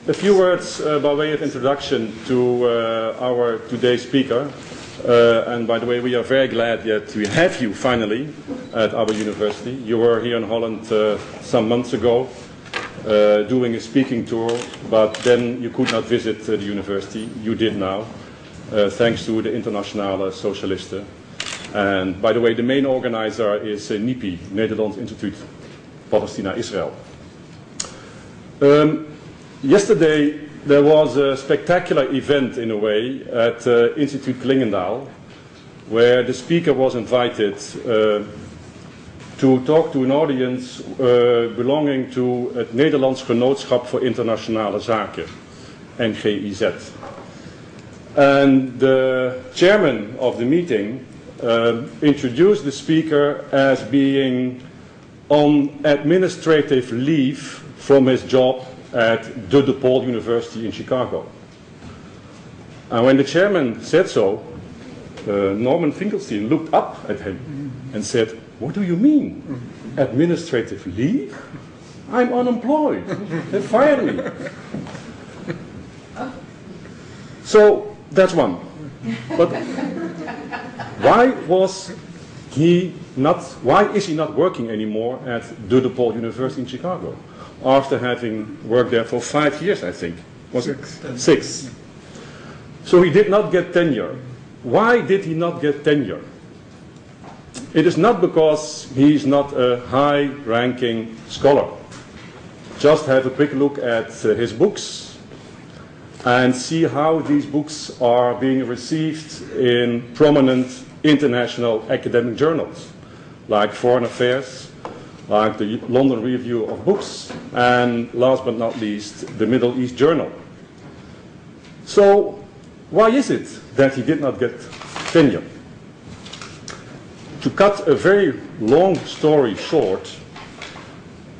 A few words by way of introduction to our today's speaker. And by the way, we are very glad that we have you finally at our university. You were here in Holland some months ago doing a speaking tour, but then you could not visit the university. You did now, thanks to the Internationale Socialisten. And by the way, the main organizer is NIPI, Nederlands Instituut Palestina-Israël. Yesterday there was a spectacular event in a way at Instituut Klingendaal, where the speaker was invited to talk to an audience belonging to het Nederlands Genootschap voor Internationale Zaken, NGIZ. And the chairman of the meeting introduced the speaker as being on administrative leave from his job at De DePaul University in Chicago. And when the chairman said so, Norman Finkelstein looked up at him and said, "What do you mean? Administrative leave? I'm unemployed. They fired me." So that's one. But why is he not working anymore at De DePaul University in Chicago? After having worked there for 5 years, I think. Was it? 6. So he did not get tenure. Why did he not get tenure? It is not because he's not a high-ranking scholar. Just have a quick look at his books and see how these books are being received in prominent international academic journals, like Foreign Affairs, like the London Review of Books, and last but not least, the Middle East Journal. So, why is it that he did not get tenure? To cut a very long story short,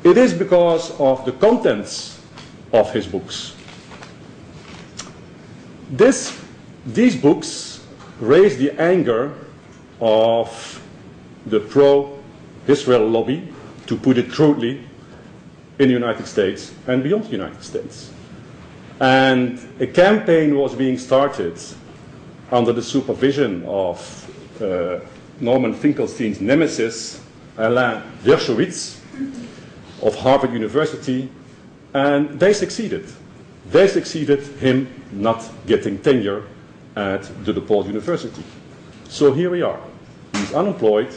it is because of the contents of his books. These books raise the anger of the pro-Israel lobby, to put it crudely, in the United States and beyond the United States. And a campaign was being started under the supervision of Norman Finkelstein's nemesis, Alain Dershowitz, of Harvard University, and they succeeded. They succeeded him not getting tenure at De DePaul University. So here we are. He's unemployed,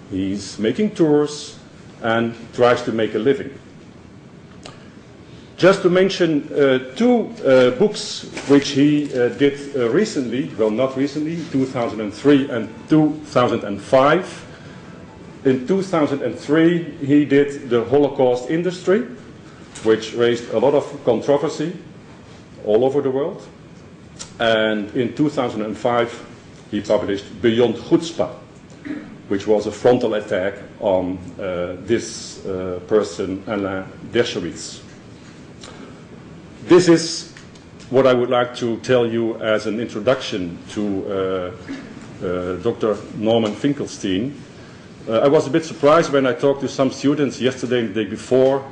he's making tours, and tries to make a living. Just to mention two books which he did recently, well not recently, 2003 and 2005. In 2003 he did The Holocaust Industry, which raised a lot of controversy all over the world. And in 2005 he published Beyond Chutzpah, which was a frontal attack on this person, Alain Dershowitz. This is what I would like to tell you as an introduction to Dr. Norman Finkelstein. I was a bit surprised when I talked to some students yesterday and the day before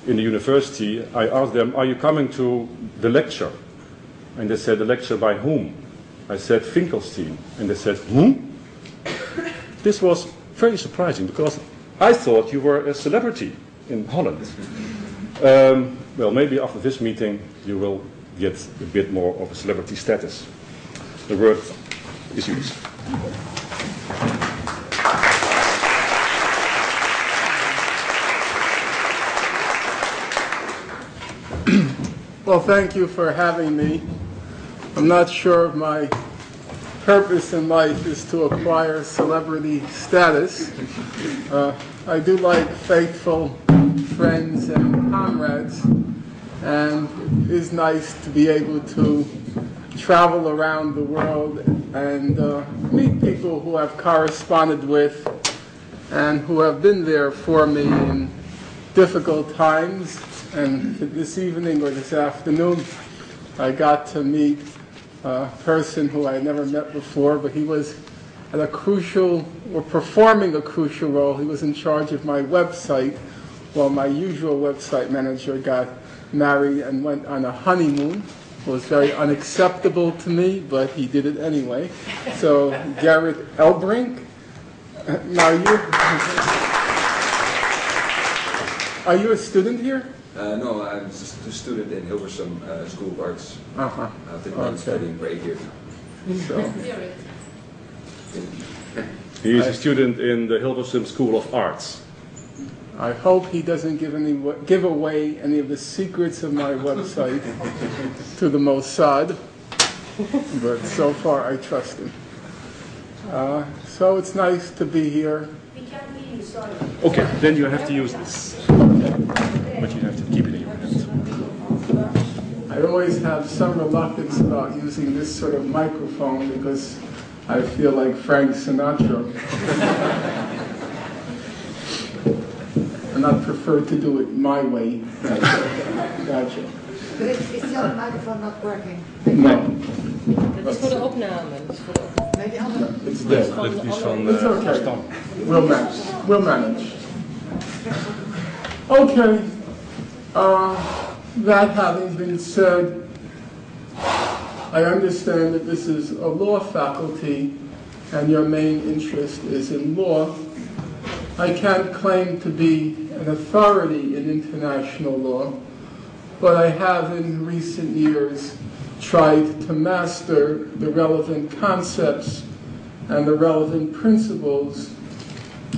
in the university. I asked them, "Are you coming to the lecture?" And they said, "The lecture by whom?" I said, "Finkelstein." And they said, "Whom?" This was very surprising because I thought you were a celebrity in Holland. Well, maybe after this meeting you will get a bit more of a celebrity status. The word is yours. Well, thank you for having me. I'm not sure if my purpose in life is to acquire celebrity status. I do like faithful friends and comrades, and it is nice to be able to travel around the world and meet people who I've corresponded with and who have been there for me in difficult times. And this evening or this afternoon, I got to meet a person who I had never met before, but he was at a crucial, or performing a crucial role. He was in charge of my website, while my usual website manager got married and went on a honeymoon. It was very unacceptable to me, but he did it anyway. So Garrett Elbrink. Now are you a student here? No, I'm just a student in Hilversum School of Arts. I've been studying for 8 years now. So, He is a student in the Hilversum School of Arts. I hope he doesn't give away any of the secrets of my website to the Mossad, but so far I trust him. So it's nice to be here. We can't hear you, sorry. Okay, then you have to use this. But you have to keep it in your hand. I always have some reluctance about using this sort of microphone because I feel like Frank Sinatra. And I prefer to do it my way. Gotcha. But is the other microphone not working? No. Dat is voor de opname. Maybe other. It's dead. Dat is van It's okay. Stam. We'll manage. We'll manage. Okay. That having been said, I understand that this is a law faculty and your main interest is in law. I can't claim to be an authority in international law, but I have in recent years tried to master the relevant concepts and the relevant principles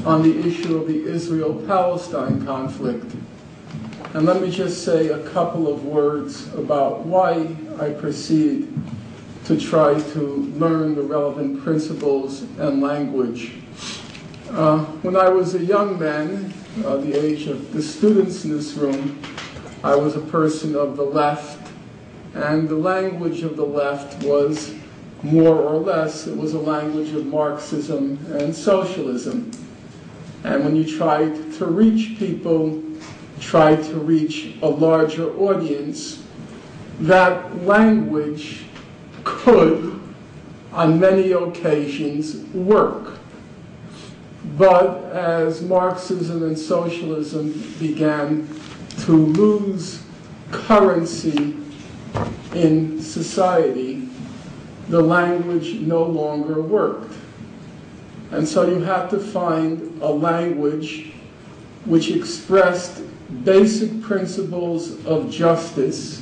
on the issue of the Israel-Palestine conflict. And let me just say a couple of words about why I proceed to try to learn the relevant principles and language. When I was a young man, the age of the students in this room, I was a person of the left, and the language of the left was more or less, it was a language of Marxism and socialism. And when you tried to reach people, tried to reach a larger audience, that language could, on many occasions, work. But as Marxism and socialism began to lose currency in society, the language no longer worked. And so you had to find a language which expressed basic principles of justice,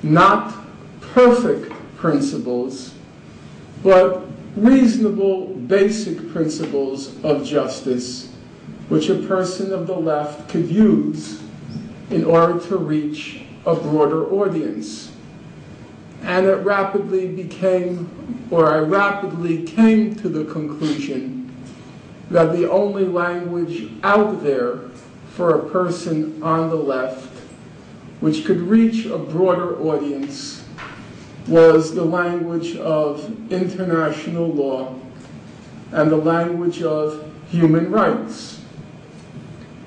not perfect principles, but reasonable basic principles of justice, which a person of the left could use in order to reach a broader audience. And it rapidly became, or I rapidly came to the conclusion that the only language out there for a person on the left which could reach a broader audience was the language of international law and the language of human rights.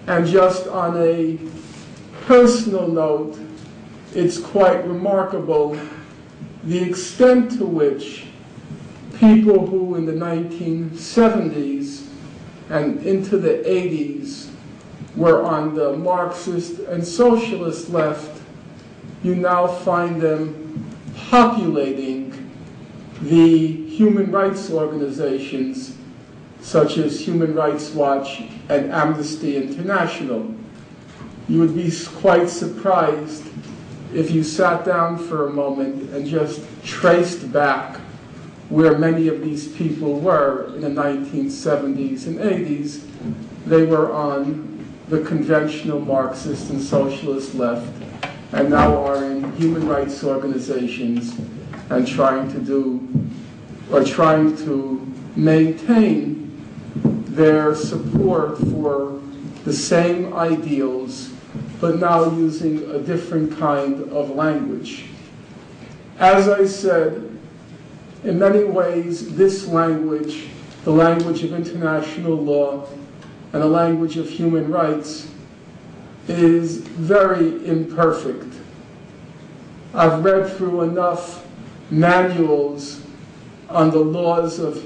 And just on a personal note, it's quite remarkable the extent to which people who in the 1970s and into the 80s were on the Marxist and socialist left, you now find them populating the human rights organizations such as Human Rights Watch and Amnesty International. You would be quite surprised if you sat down for a moment and just traced back where many of these people were in the 1970s and 80s. They were on the conventional Marxist and socialist left and now are in human rights organizations and trying to maintain their support for the same ideals, but now using a different kind of language. As I said, in many ways, this language, the language of international law and the language of human rights, is very imperfect. I've read through enough manuals on the laws of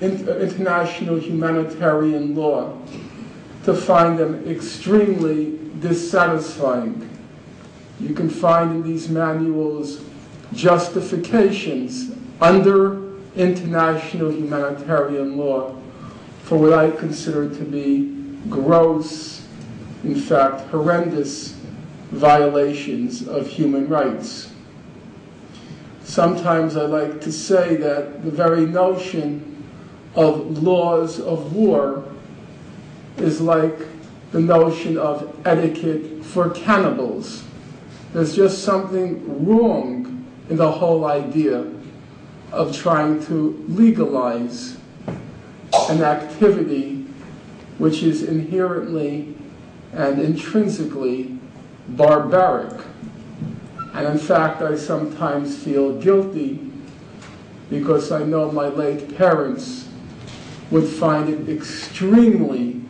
international humanitarian law to find them extremely dissatisfying. you can find in these manuals justifications under international humanitarian law for what I consider to be gross, in fact, horrendous violations of human rights. Sometimes I like to say that the very notion of laws of war is like the notion of etiquette for cannibals. There's just something wrong in the whole idea of trying to legalize an activity which is inherently and intrinsically barbaric. And in fact, I sometimes feel guilty because I know my late parents would find it extremely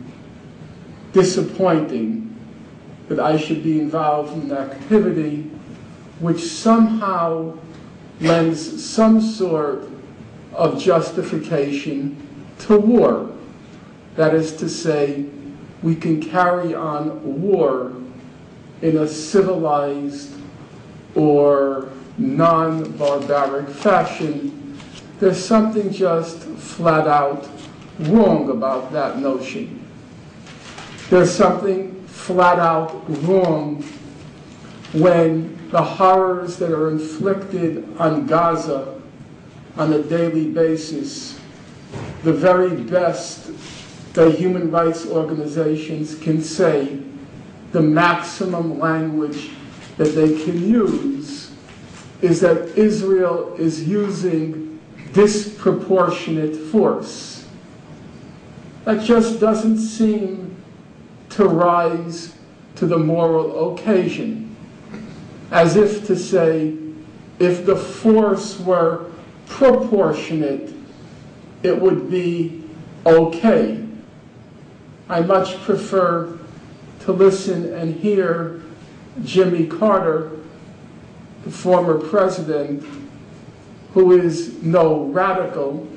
disappointing that I should be involved in an activity which somehow lends some sort of justification to war. That is to say, we can carry on war in a civilized or non-barbaric fashion. There's something just flat out wrong about that notion. There's something flat out wrong when the horrors that are inflicted on Gaza on a daily basis, the very best the human rights organizations can say, the maximum language that they can use is that Israel is using disproportionate force. That just doesn't seem to rise to the moral occasion. As if to say, if the force were proportionate, it would be okay. I much prefer to listen and hear Jimmy Carter, the former president, who is no radical,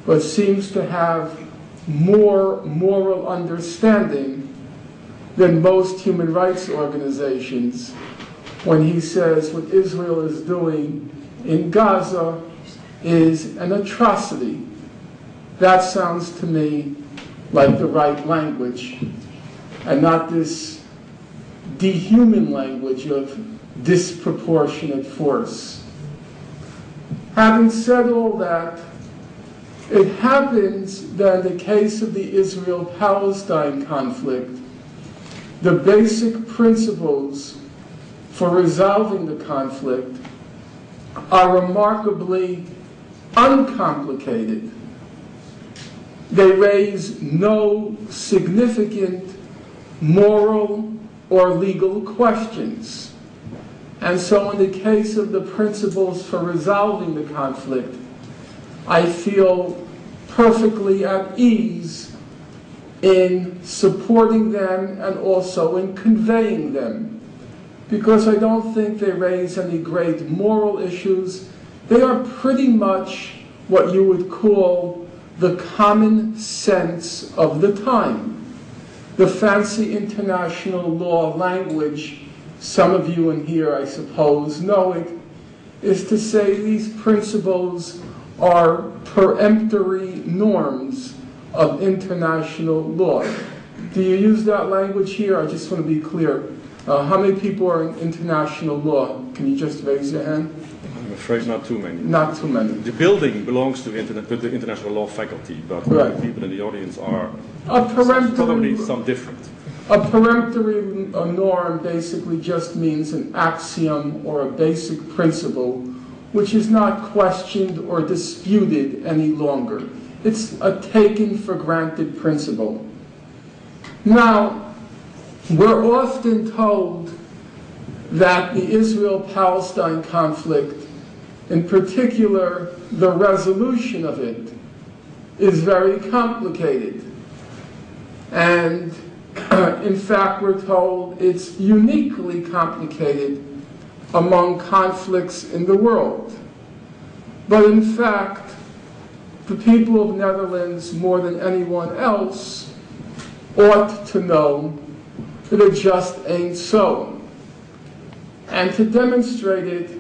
but seems to have more moral understanding than most human rights organizations, when he says what Israel is doing in Gaza is an atrocity. That sounds to me like the right language, and not this dehuman language of disproportionate force. Having said all that, it happens that in the case of the Israel-Palestine conflict, the basic principles for resolving the conflict are remarkably uncomplicated. They raise no significant moral or legal questions. And so in the case of the principles for resolving the conflict, I feel perfectly at ease in supporting them and also in conveying them, because I don't think they raise any great moral issues. They are pretty much what you would call the common sense of the time. The fancy international law language, some of you in here, I suppose, know it, is to say these principles are peremptory norms of international law. Do you use that language here? I just want to be clear. How many people are in international law? Can you just raise your hand? I'm afraid not too many. Not too many. The building belongs to the international law faculty, but right. The people in the audience are probably some different. A peremptory norm basically just means an axiom or a basic principle which is not questioned or disputed any longer. It's a taken for granted principle. Now, we're often told that the Israel-Palestine conflict, in particular the resolution of it, is very complicated. And in fact, we're told it's uniquely complicated among conflicts in the world. But in fact, the people of Netherlands, more than anyone else, ought to know that it just ain't so. And to demonstrate it,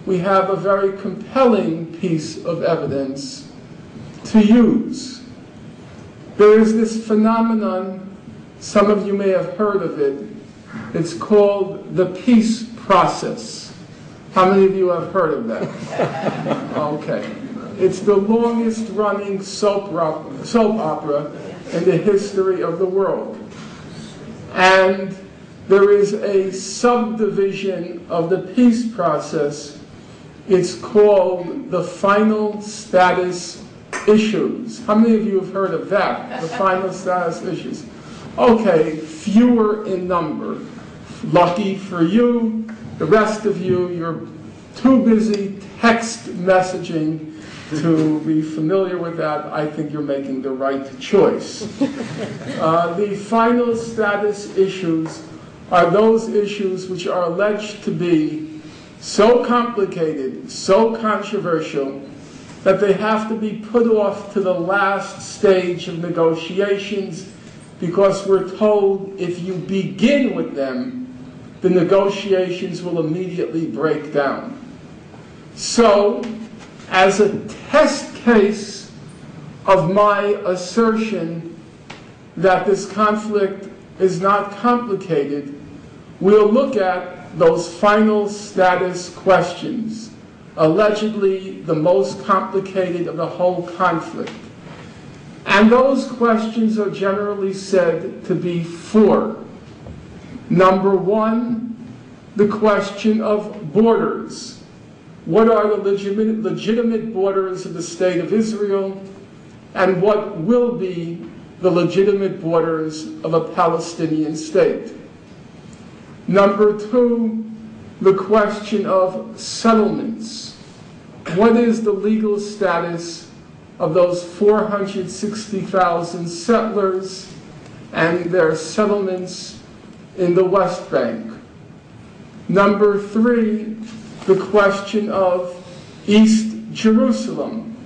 we have a very compelling piece of evidence to use. There is this phenomenon, some of you may have heard of it. It's called the peace process. How many of you have heard of that? Okay. It's the longest running soap opera in the history of the world. And there is a subdivision of the peace process. It's called the final status issues. How many of you have heard of that? The final status issues. Okay, fewer in number. Lucky for you. The rest of you, you're too busy text messaging to be familiar with that. I think you're making the right choice. The final status issues are those issues which are alleged to be so complicated, so controversial, that they have to be put off to the last stage of negotiations, because we're told if you begin with them, the negotiations will immediately break down. So, as a test case of my assertion that this conflict is not complicated, we'll look at those final status questions, allegedly the most complicated of the whole conflict. And those questions are generally said to be four. Number one, the question of borders. What are the legitimate borders of the state of Israel, and what will be the legitimate borders of a Palestinian state? Number two, the question of settlements. What is the legal status of those 460,000 settlers and their settlements in the West Bank? Number three, the question of East Jerusalem.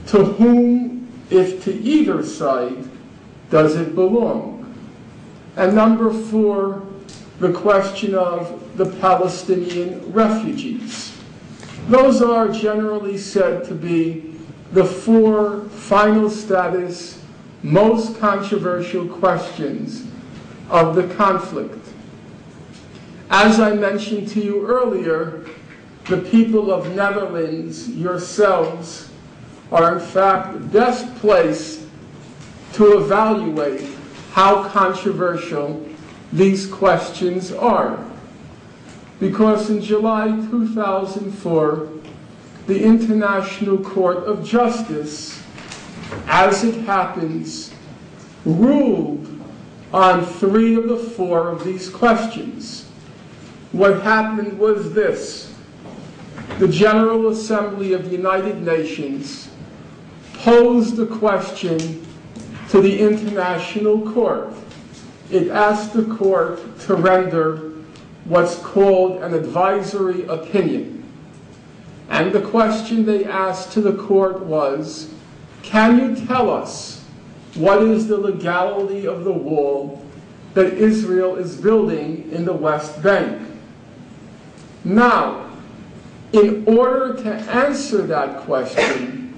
To whom, if to either side, does it belong? And number four, the question of the Palestinian refugees. Those are generally said to be the four final status, most controversial questions of the conflict. As I mentioned to you earlier, the people of Netherlands, yourselves, are in fact best placed to evaluate how controversial these questions are. Because in July 2004, the International Court of Justice, as it happens, ruled on 3 of the 4 of these questions. What happened was this. The General Assembly of the United Nations posed a question to the International Court. It asked the court to render what's called an advisory opinion. And the question they asked to the court was, can you tell us what is the legality of the wall that Israel is building in the West Bank? Now, in order to answer that question,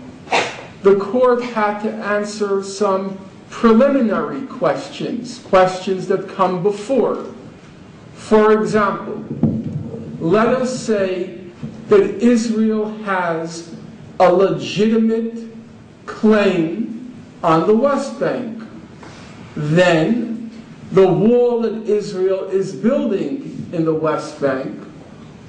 the court had to answer some preliminary questions, questions that come before. For example, let us say that Israel has a legitimate claim on the West Bank. Then the wall that Israel is building in the West Bank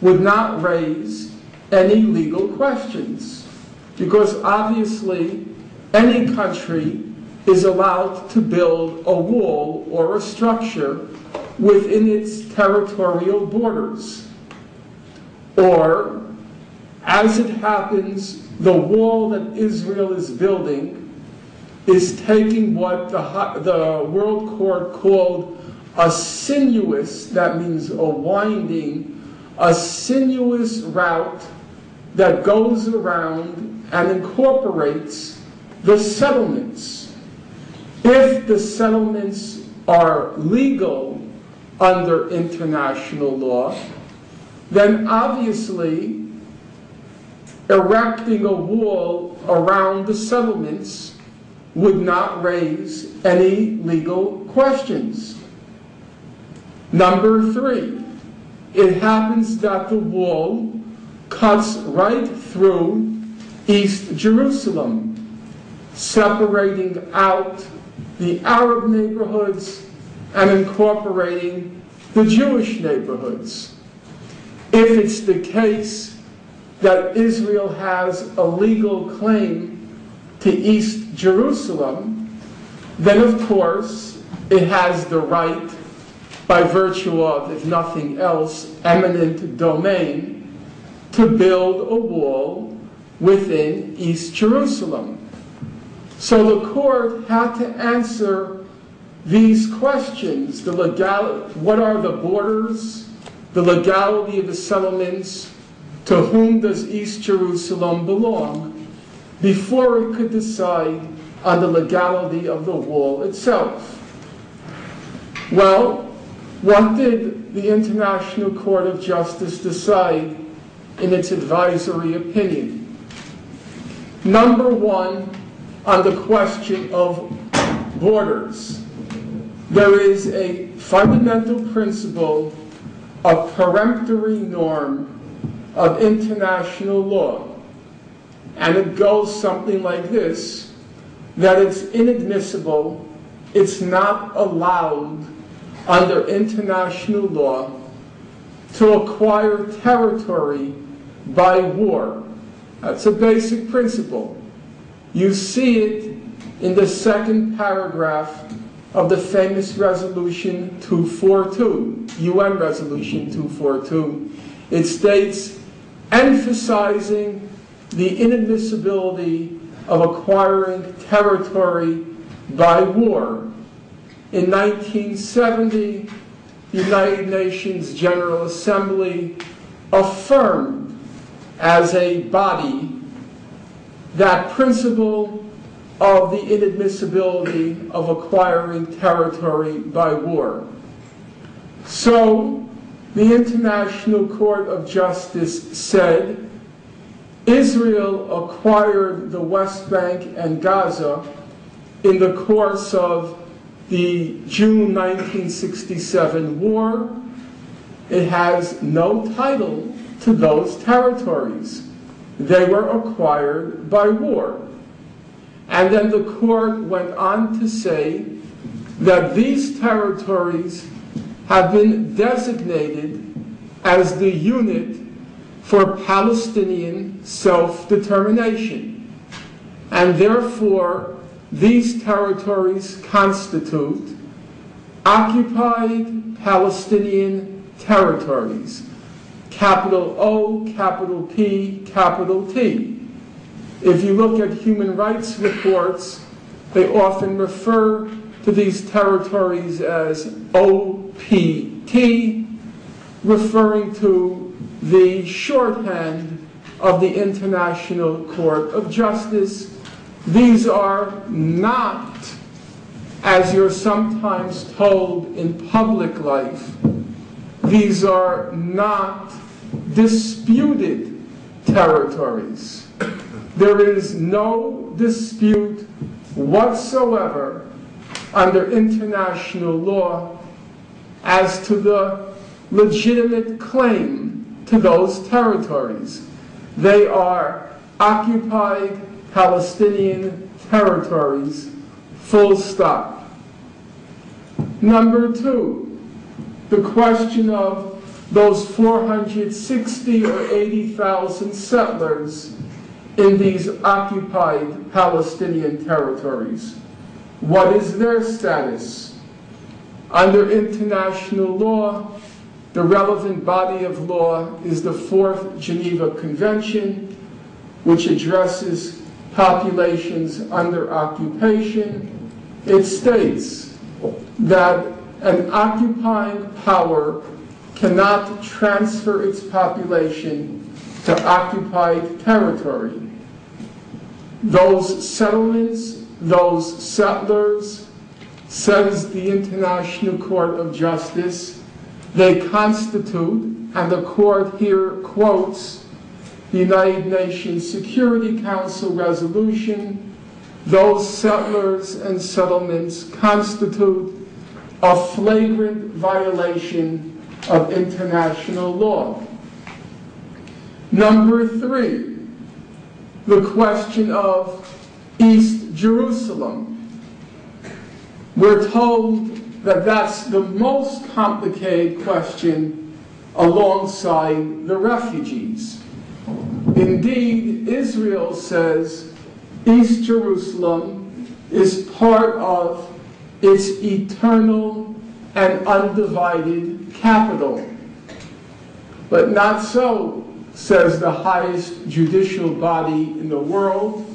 would not raise any legal questions, because obviously any country is allowed to build a wall or a structure within its territorial borders. Or, as it happens, the wall that Israel is building is taking what the World Court called a sinuous, that means a winding, a sinuous route that goes around and incorporates the settlements. If the settlements are legal under international law, then obviously erecting a wall around the settlements would not raise any legal questions. Number 3, it happens that the wall cuts right through East Jerusalem, separating out the Arab neighborhoods and incorporating the Jewish neighborhoods. If it's the case that Israel has a legal claim to East Jerusalem, then of course it has the right, by virtue of, if nothing else, eminent domain, to build a wall within East Jerusalem. So the court had to answer these questions: what are the borders, the legality of the settlements, to whom does East Jerusalem belong, before it could decide on the legality of the wall itself. Well, what did the International Court of Justice decide in its advisory opinion? Number 1, on the question of borders, there is a fundamental principle, a peremptory norm of international law, and it goes something like this: that it's inadmissible, it's not allowed under international law to acquire territory by war. That's a basic principle. You see it in the second paragraph of the famous Resolution 242, UN Resolution 242. It states, emphasizing the inadmissibility of acquiring territory by war. In 1970, the United Nations General Assembly affirmed as a body that principle of the inadmissibility of acquiring territory by war. So, the International Court of Justice said Israel acquired the West Bank and Gaza in the course of the June 1967 war. It has no title to those territories. They were acquired by war. And then the court went on to say that these territories have been designated as the unit for Palestinian self-determination. And therefore, these territories constitute occupied Palestinian territories. Capital O, capital P, capital T. If you look at human rights reports, they often refer to these territories as OPT, referring to the shorthand of the International Court of Justice. These are not, as you're sometimes told in public life, these are not disputed territories. There is no dispute whatsoever under international law as to the legitimate claim to those territories. They are occupied Palestinian territories, full stop. Number 2, the question of those 460 or 80,000 settlers in these occupied Palestinian territories. What is their status? Under international law, the relevant body of law is the 4th Geneva Convention, which addresses populations under occupation. It states that an occupying power cannot transfer its population to occupied territory. Those settlements, those settlers, says the International Court of Justice, they constitute and the court here quotes the United Nations Security Council resolution, those settlers and settlements constitute a flagrant violation of international law. Number 3, the question of East Jerusalem. We're told that that's the most complicated question alongside the refugees. Indeed, Israel says East Jerusalem is part of its eternal and undivided capital. But not so, says the highest judicial body in the world.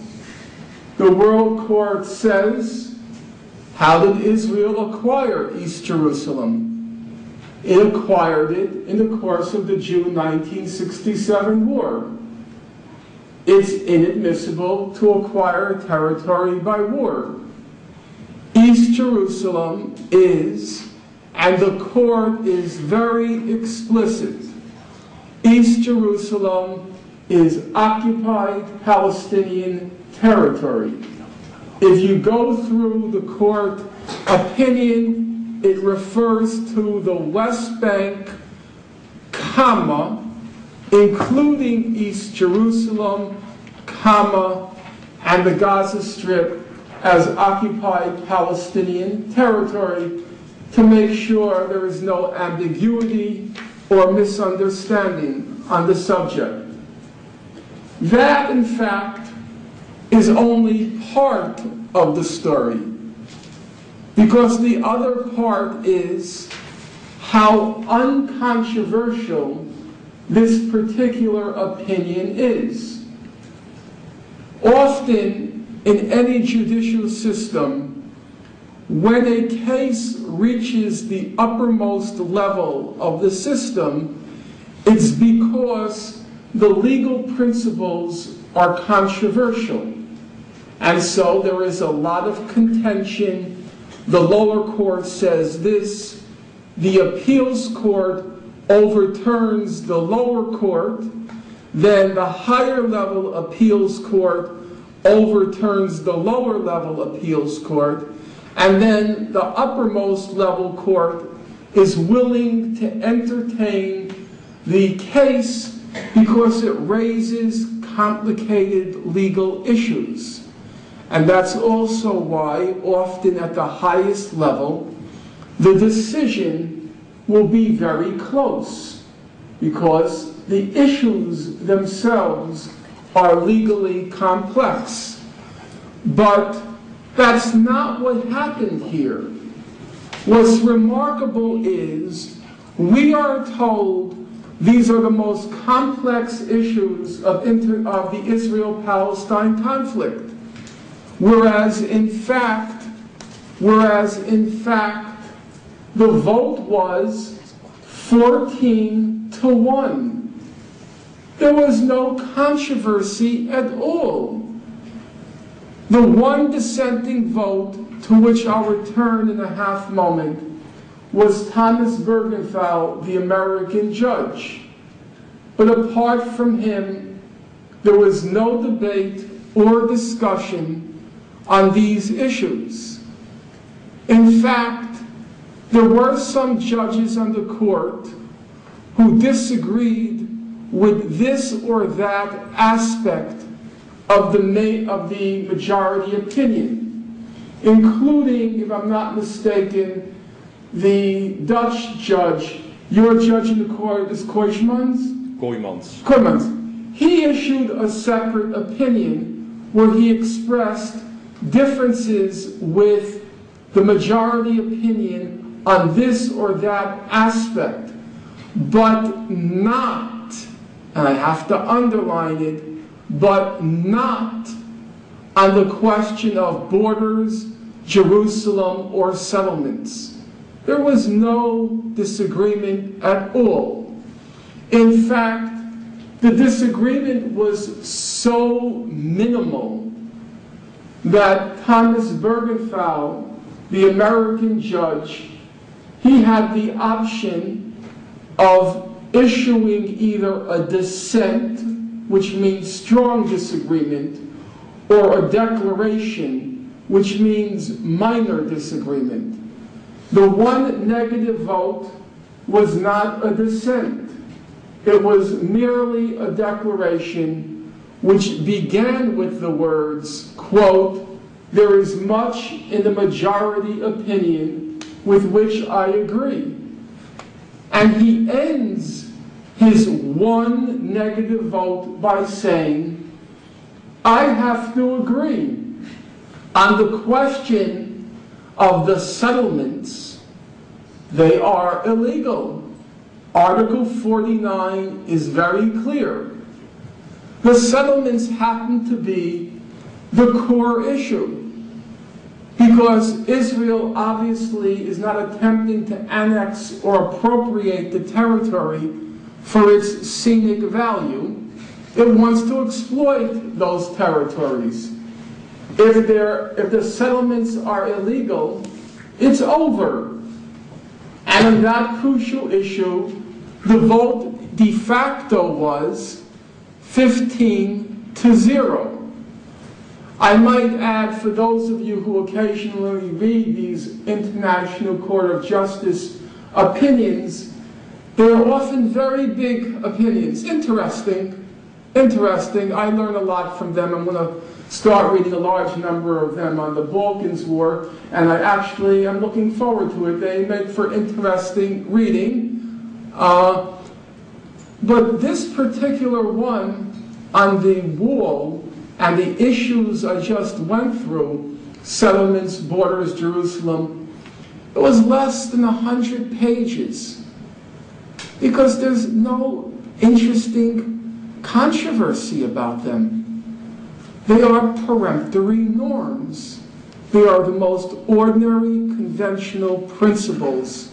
The World Court says, how did Israel acquire East Jerusalem? It acquired it in the course of the June 1967 war. It's inadmissible to acquire a territory by war. East Jerusalem is, and the court is very explicit, East Jerusalem is occupied Palestinian territory. If you go through the court opinion, it refers to the West Bank, comma, including East Jerusalem, comma, and the Gaza Strip as occupied Palestinian territory to make sure there is no ambiguity or misunderstanding on the subject. That, in fact, is only part of the story, because the other part is how uncontroversial this particular opinion is. Often, in any judicial system, when a case reaches the uppermost level of the system, it's because the legal principles are controversial. And so there is a lot of contention. The lower court says this, the appeals court overturns the lower court, then the higher level appeals court overturns the lower level appeals court, and then the uppermost level court is willing to entertain the case because it raises complicated legal issues. And that's also why, often at the highest level, the decision will be very close, because the issues themselves are legally complex. But that's not what happened here. What's remarkable is we are told these are the most complex issues of the Israel-Palestine conflict. Whereas in fact, the vote was 14-1. There was no controversy at all. The one dissenting vote, to which I'll return in a half moment, was Thomas Bergenthal, the American judge. But apart from him, there was no debate or discussion on these issues. In fact, there were some judges on the court who disagreed with this or that aspect of the majority opinion, including, if I'm not mistaken, the Dutch judge. Your judge in the court is Kooijmans. He issued a separate opinion where he expressed differences with the majority opinion on this or that aspect, but not, and I have to underline it, but not on the question of borders, Jerusalem, or settlements. There was no disagreement at all. In fact, the disagreement was so minimal that Thomas Bergenthal, the American judge, he had the option of issuing either a dissent, which means strong disagreement, or a declaration, which means minor disagreement. The one negative vote was not a dissent. It was merely a declaration which began with the words, quote, "There is much in the majority opinion with which I agree." And he ends his one negative vote by saying, "I have to agree on the question of the settlements. They are illegal. Article 49 is very clear. The settlements happen to be the core issue, because Israel obviously is not attempting to annex or appropriate the territory for its scenic value. It wants to exploit those territories. If the settlements are illegal, it's over." And on that crucial issue, the vote de facto was 15-0. I might add, for those of you who occasionally read these International Court of Justice opinions, they're often very big opinions. Interesting. I learn a lot from them. I'm going to start reading a large number of them on the Balkans War, and I'm looking forward to it. They make for interesting reading. But this particular one on the wall and the issues I just went through, settlements, borders, Jerusalem, it was less than 100 pages, because there's no interesting controversy about them. They are peremptory norms. They are the most ordinary, conventional principles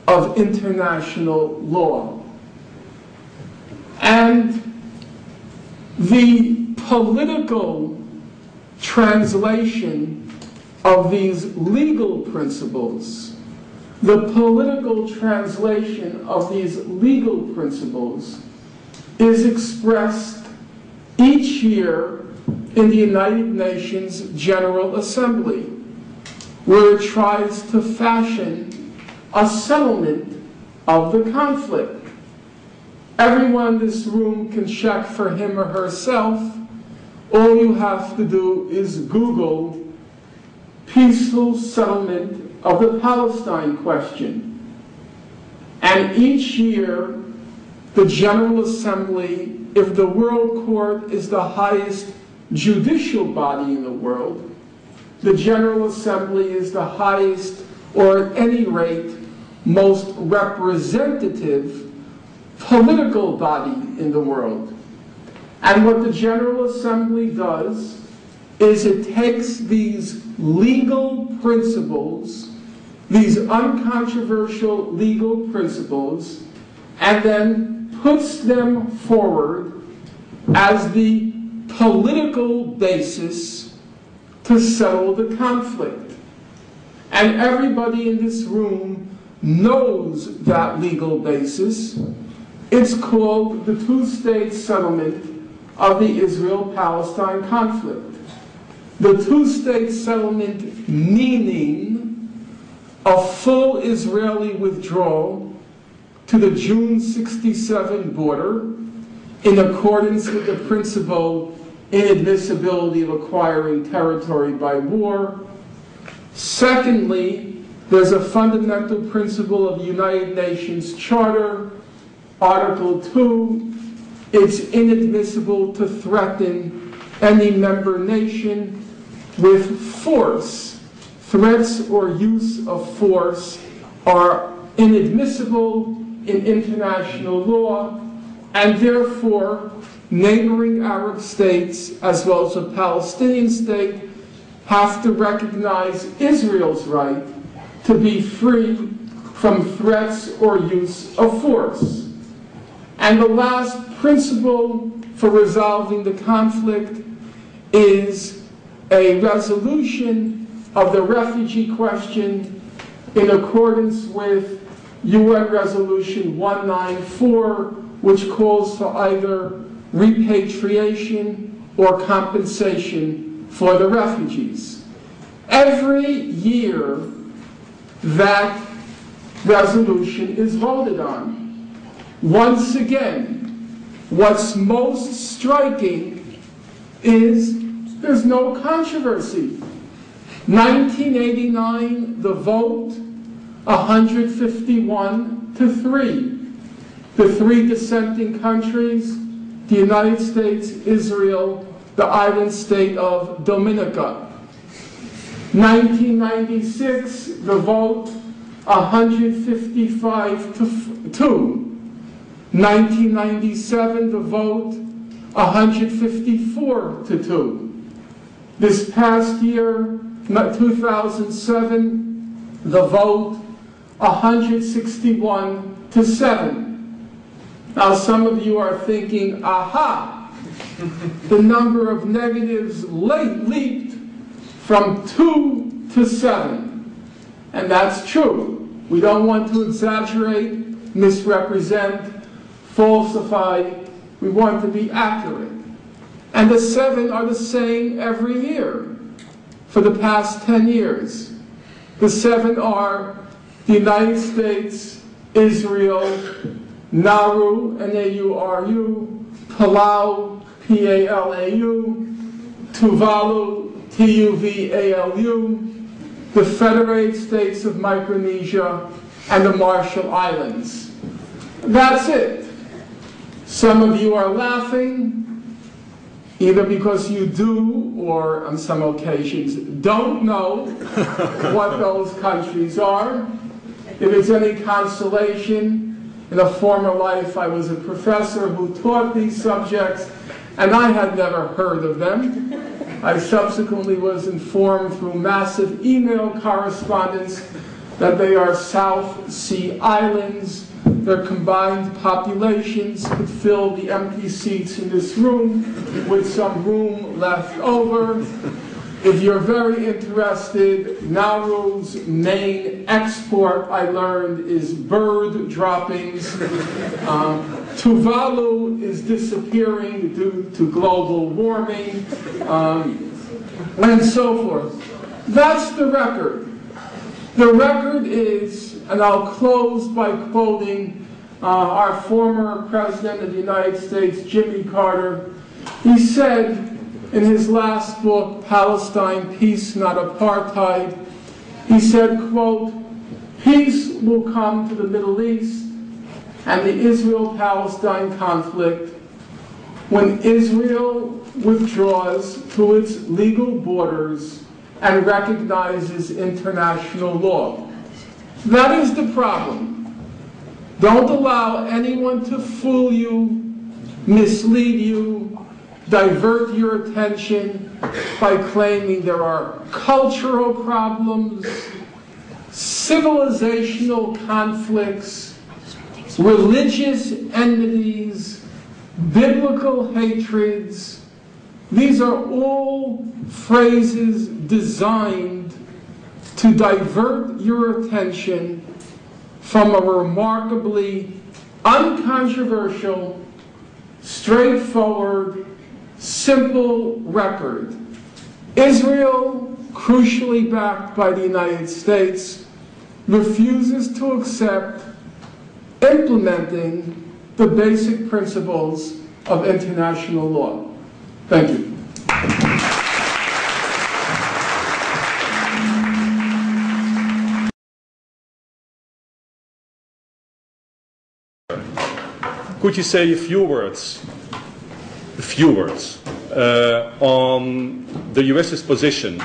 of international law. And the political translation of these legal principles, is expressed each year in the United Nations General Assembly, where it tries to fashion a settlement of the conflict. Everyone in this room can check for him or herself. All you have to do is Google peaceful settlement of the Palestine question. And each year, the General Assembly, if the World Court is the highest judicial body in the world, the General Assembly is the highest, or at any rate, most representative political body in the world. And what the General Assembly does is it takes these legal principles, these uncontroversial legal principles, and then puts them forward as the political basis to settle the conflict. And everybody in this room knows that legal basis. It's called the two-state settlement of the Israel-Palestine conflict. The two-state settlement meaning a full Israeli withdrawal to the June 67 border in accordance with the principle inadmissibility of acquiring territory by war. Secondly, there's a fundamental principle of the United Nations Charter, Article 2, it's inadmissible to threaten any member nation with force. Threats or use of force are inadmissible in international law, and therefore neighboring Arab states, as well as the Palestinian state, have to recognize Israel's right to be free from threats or use of force. And the last principle for resolving the conflict is a resolution of the refugee question in accordance with UN Resolution 194, which calls for either repatriation or compensation for the refugees. Every year that resolution is voted on. Once again, what's most striking is there's no controversy. 1989, the vote, 151 to 3. The three dissenting countries, the United States, Israel, the island state of Dominica. 1996, the vote, 155 to 2. 1997, the vote, 154 to 2. This past year, 2007, the vote, 161 to 7. Now some of you are thinking, aha, the number of negatives leaped from 2 to 7. And that's true. We don't want to exaggerate, misrepresent, falsify. We want to be accurate. And the 7 are the same every year for the past 10 years. The 7 are the United States, Israel, Nauru, N-A-U-R-U, Palau, P-A-L-A-U, Tuvalu, T-U-V-A-L-U, the Federated States of Micronesia, and the Marshall Islands. That's it. Some of you are laughing, either because you do, or on some occasions don't know what those countries are. If it's any consolation, in a former life I was a professor who taught these subjects, and I had never heard of them. I subsequently was informed through massive email correspondence that they are South Sea Islands. Their combined populations could fill the empty seats in this room with some room left over. If you're very interested, Nauru's main export, I learned, is bird droppings. Tuvalu is disappearing due to global warming, and so forth. That's the record. The record is, and I'll close by quoting our former President of the United States, Jimmy Carter. He said in his last book, Palestine, Peace, Not Apartheid, he said, quote, "Peace will come to the Middle East and the Israel-Palestine conflict when Israel withdraws to its legal borders and recognizes international law." That is the problem. Don't allow anyone to fool you, mislead you, divert your attention by claiming there are cultural problems, civilizational conflicts, religious enmities, biblical hatreds. These are all phrases designed to divert your attention from a remarkably uncontroversial, straightforward, simple record. Israel, crucially backed by the United States, refuses to accept implementing the basic principles of international law. Thank you. Could you say a few words on the US's position?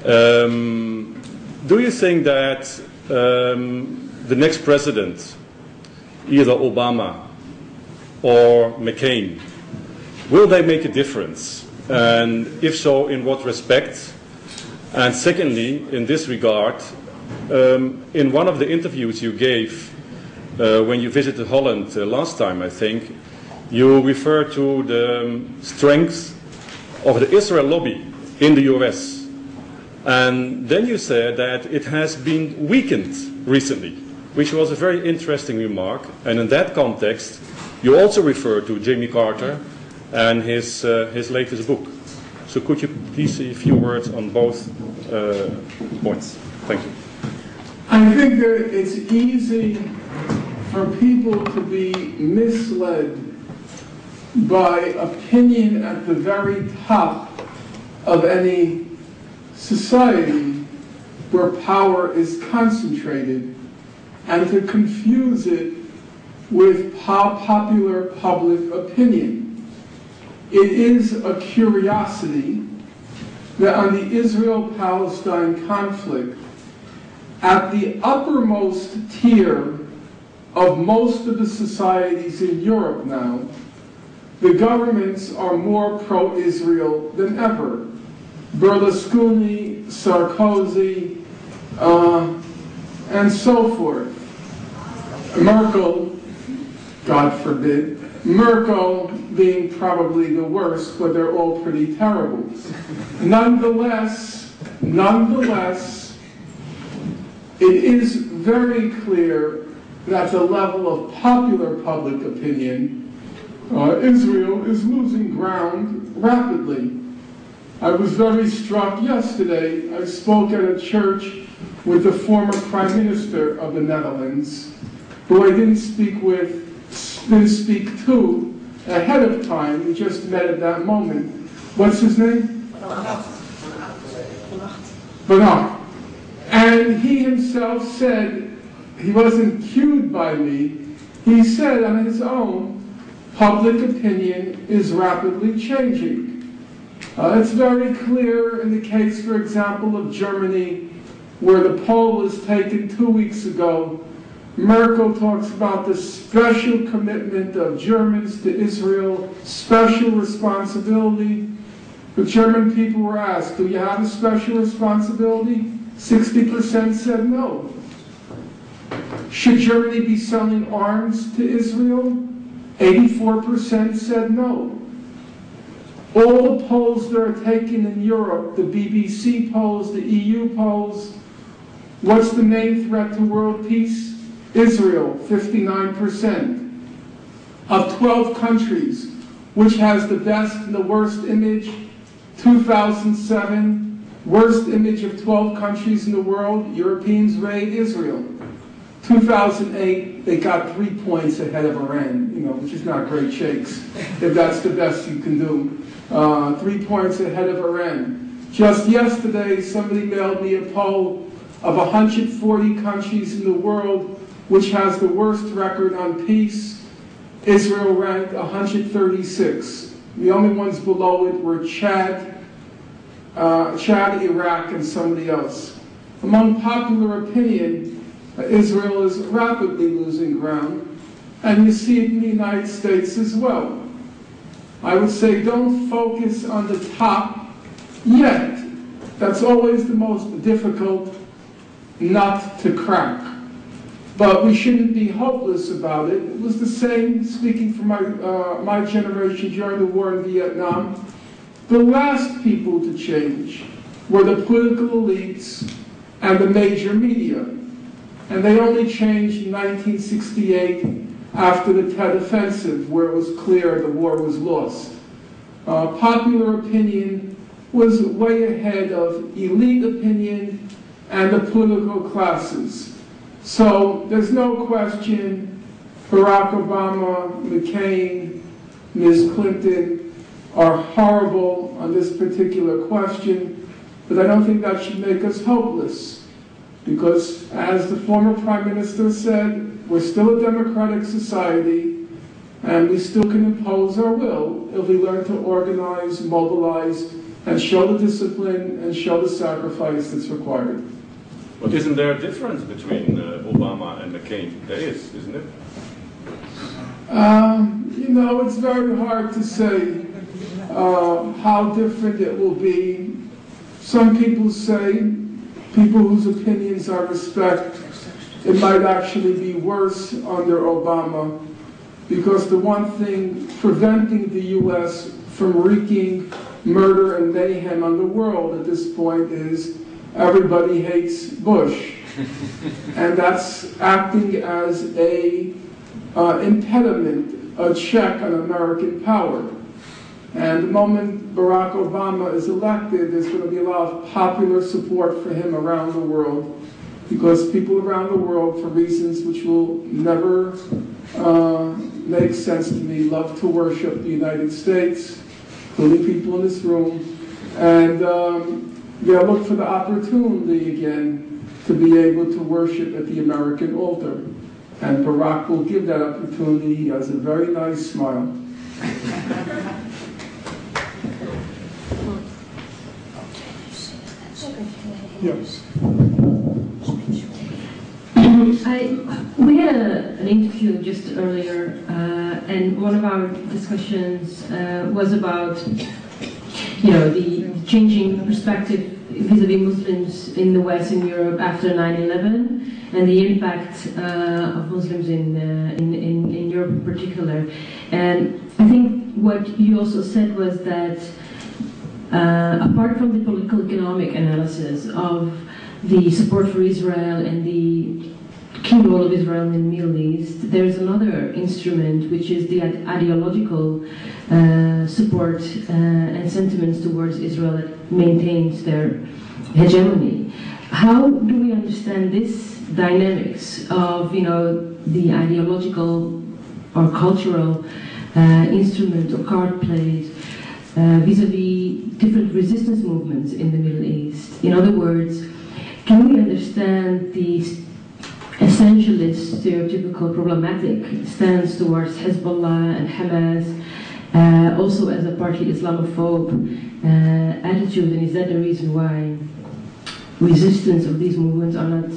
Do you think that the next president, either Obama or McCain, will they make a difference? And if so, in what respect? And secondly, in this regard, in one of the interviews you gave when you visited Holland last time, I think, you referred to the strength of the Israel lobby in the US. And then you said that it has been weakened recently. which was a very interesting remark. And in that context, you also refer to Jimmy Carter and his latest book. So could you please say a few words on both points? Thank you. I think that it's easy for people to be misled by opinion at the very top of any society where power is concentrated, and to confuse it with popular public opinion. It is a curiosity that on the Israel-Palestine conflict, at the uppermost tier of most of the societies in Europe now, the governments are more pro-Israel than ever. Berlusconi, Sarkozy, and so forth. Merkel, God forbid, Merkel being probably the worst, but they're all pretty terrible. Nonetheless, it is very clear that at the level of popular public opinion, Israel is losing ground rapidly. I was very struck yesterday. I spoke at a church with the former Prime Minister of the Netherlands, who I didn't speak to ahead of time. We just met at that moment. What's his name? Bernard. And he himself said, he wasn't cued by me, he said on his own, public opinion is rapidly changing. It's very clear in the case, for example, of Germany, where the poll was taken 2 weeks ago. Merkel talks about the special commitment of Germans to Israel, special responsibility. The German people were asked, do you have a special responsibility? 60% said no. Should Germany be selling arms to Israel? 84% said no. All the polls that are taken in Europe, the BBC polls, the EU polls, what's the main threat to world peace? Israel, 59%. Of 12 countries, which has the best and the worst image, 2007, worst image of 12 countries in the world, Europeans raid Israel. 2008, they got 3 points ahead of Iran, which is not great shakes, if that's the best you can do. 3 points ahead of Iran. Just yesterday, somebody mailed me a poll of 140 countries in the world which has the worst record on peace. Israel ranked 136. The only ones below it were Chad, Iraq, and somebody else. Among popular opinion, Israel is rapidly losing ground, and you see it in the United States as well. I would say don't focus on the top yet. That's always the most difficult nut to crack. But we shouldn't be hopeless about it. It was the same, speaking for my generation during the war in Vietnam. The last people to change were the political elites and the major media. And they only changed in 1968 after the Tet Offensive, where it was clear the war was lost. Popular opinion was way ahead of elite opinion and the political classes. So there's no question Barack Obama, McCain, Ms. Clinton are horrible on this particular question, but I don't think that should make us hopeless. Because, as the former Prime Minister said, we're still a democratic society, and we still can impose our will if we learn to organize, mobilize, and show the discipline and show the sacrifice that's required. But isn't there a difference between Obama and McCain? There is, isn't it? It's very hard to say how different it will be. Some people say, people whose opinions I respect, it might actually be worse under Obama, because the one thing preventing the U.S. from wreaking murder and mayhem on the world at this point is everybody hates Bush. And that's acting as a impediment, a check on American power. And the moment Barack Obama is elected, there's going to be a lot of popular support for him around the world, because people around the world, for reasons which will never make sense to me, love to worship the United States, including people in this room, and they'll look for the opportunity again to be able to worship at the American altar. And Barack will give that opportunity. He has a very nice smile. Yes. We had an interview just earlier, and one of our discussions was about, the changing perspective vis-a-vis Muslims in the West and Europe after 9/11, and the impact of Muslims in Europe in particular. And I think what you also said was that apart from the political economic analysis of the support for Israel and the key role of Israel in the Middle East, there's another instrument, which is the ideological support and sentiments towards Israel that maintains their hegemony. How do we understand this dynamics of, the ideological or cultural instrument or card played vis-a-vis different resistance movements in the Middle East? In other words, can we understand the essentialist, stereotypical, problematic stance towards Hezbollah and Hamas, also as a partly Islamophobe attitude, and is that the reason why resistance of these movements are not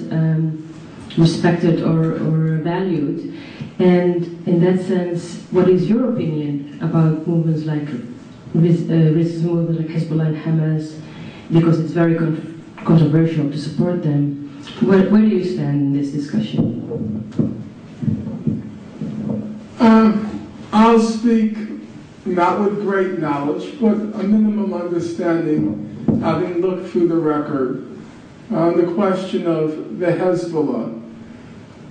respected or valued? And in that sense, what is your opinion about movements like resistance movements like Hezbollah and Hamas? Because it's very controversial to support them. Where do you stand in this discussion? I'll speak not with great knowledge, but a minimum understanding, having looked through the record, on the question of the Hezbollah.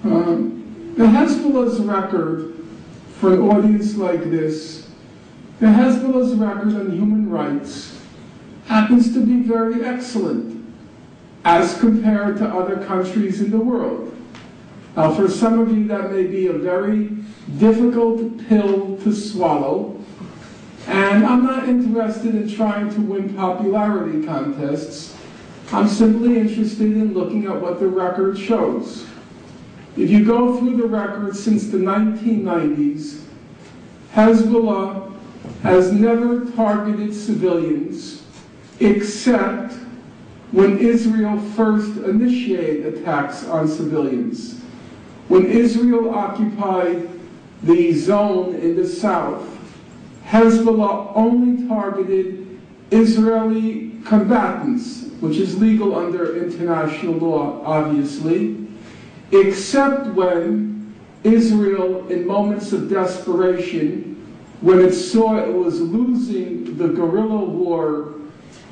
The Hezbollah's record, for an audience like this, the Hezbollah's record on human rights happens to be very excellent as compared to other countries in the world. Now, for some of you, that may be a very difficult pill to swallow, and I'm not interested in trying to win popularity contests. I'm simply interested in looking at what the record shows. If you go through the record since the 1990s, Hezbollah has never targeted civilians except when Israel first initiated attacks on civilians. When Israel occupied the zone in the south, Hezbollah only targeted Israeli combatants, which is legal under international law, obviously, except when Israel, in moments of desperation, when it saw it was losing the guerrilla war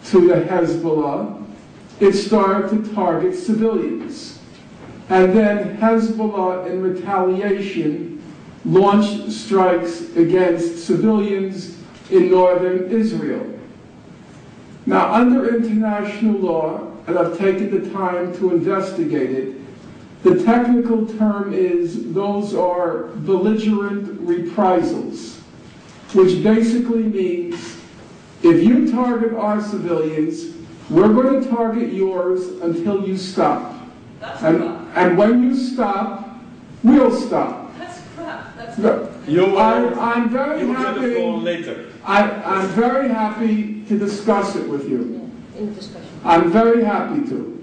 to the Hezbollah, it started to target civilians. And then Hezbollah, in retaliation, launched strikes against civilians in northern Israel. Now, under international law, and I've taken the time to investigate it, the technical term is those are belligerent reprisals, which basically means if you target our civilians, we're going to target yours until you stop. And when you stop, we'll stop. That's crap. That's I'm very happy. I'm very happy to discuss it with you. in the discussion. I'm very happy to.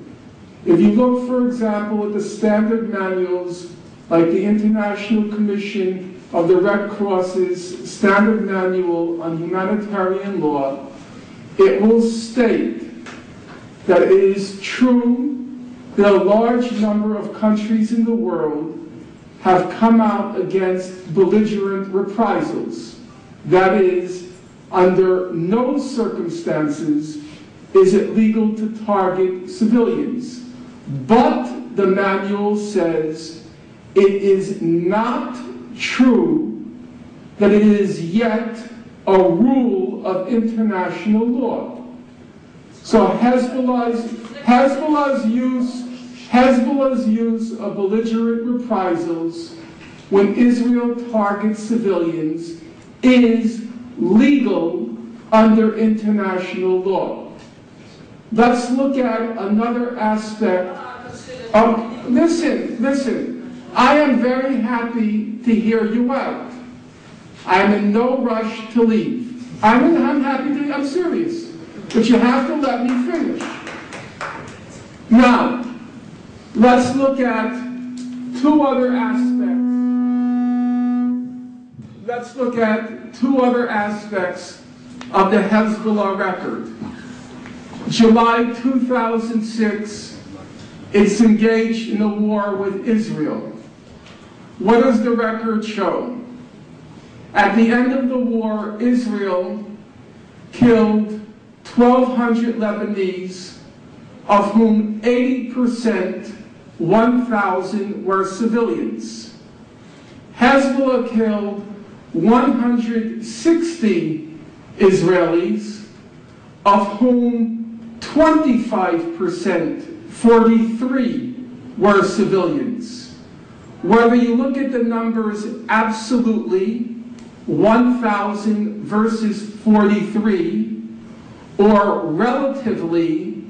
If you look, for example, at the standard manuals, like the International Commission of the Red Cross's Standard Manual on Humanitarian Law, it will state that it is true that a large number of countries in the world have come out against belligerent reprisals. That is, under no circumstances is it legal to target civilians. But the manual says, it is not true that it is yet a rule of international law. So Hezbollah's use of belligerent reprisals when Israel targets civilians is legal under international law. Let's look at another aspect of, listen, I am very happy to hear you out. I'm in no rush to leave. I'm serious, but you have to let me finish. Now, let's look at two other aspects. Let's look at two other aspects of the Hezbollah record. July 2006, it's engaged in a war with Israel. What does the record show? At the end of the war, Israel killed 1,200 Lebanese, of whom 80%, 1,000, were civilians. Hezbollah killed 160 Israelis, of whom 25%, 43, were civilians. Whether you look at the numbers absolutely, 1,000 versus 43, or relatively,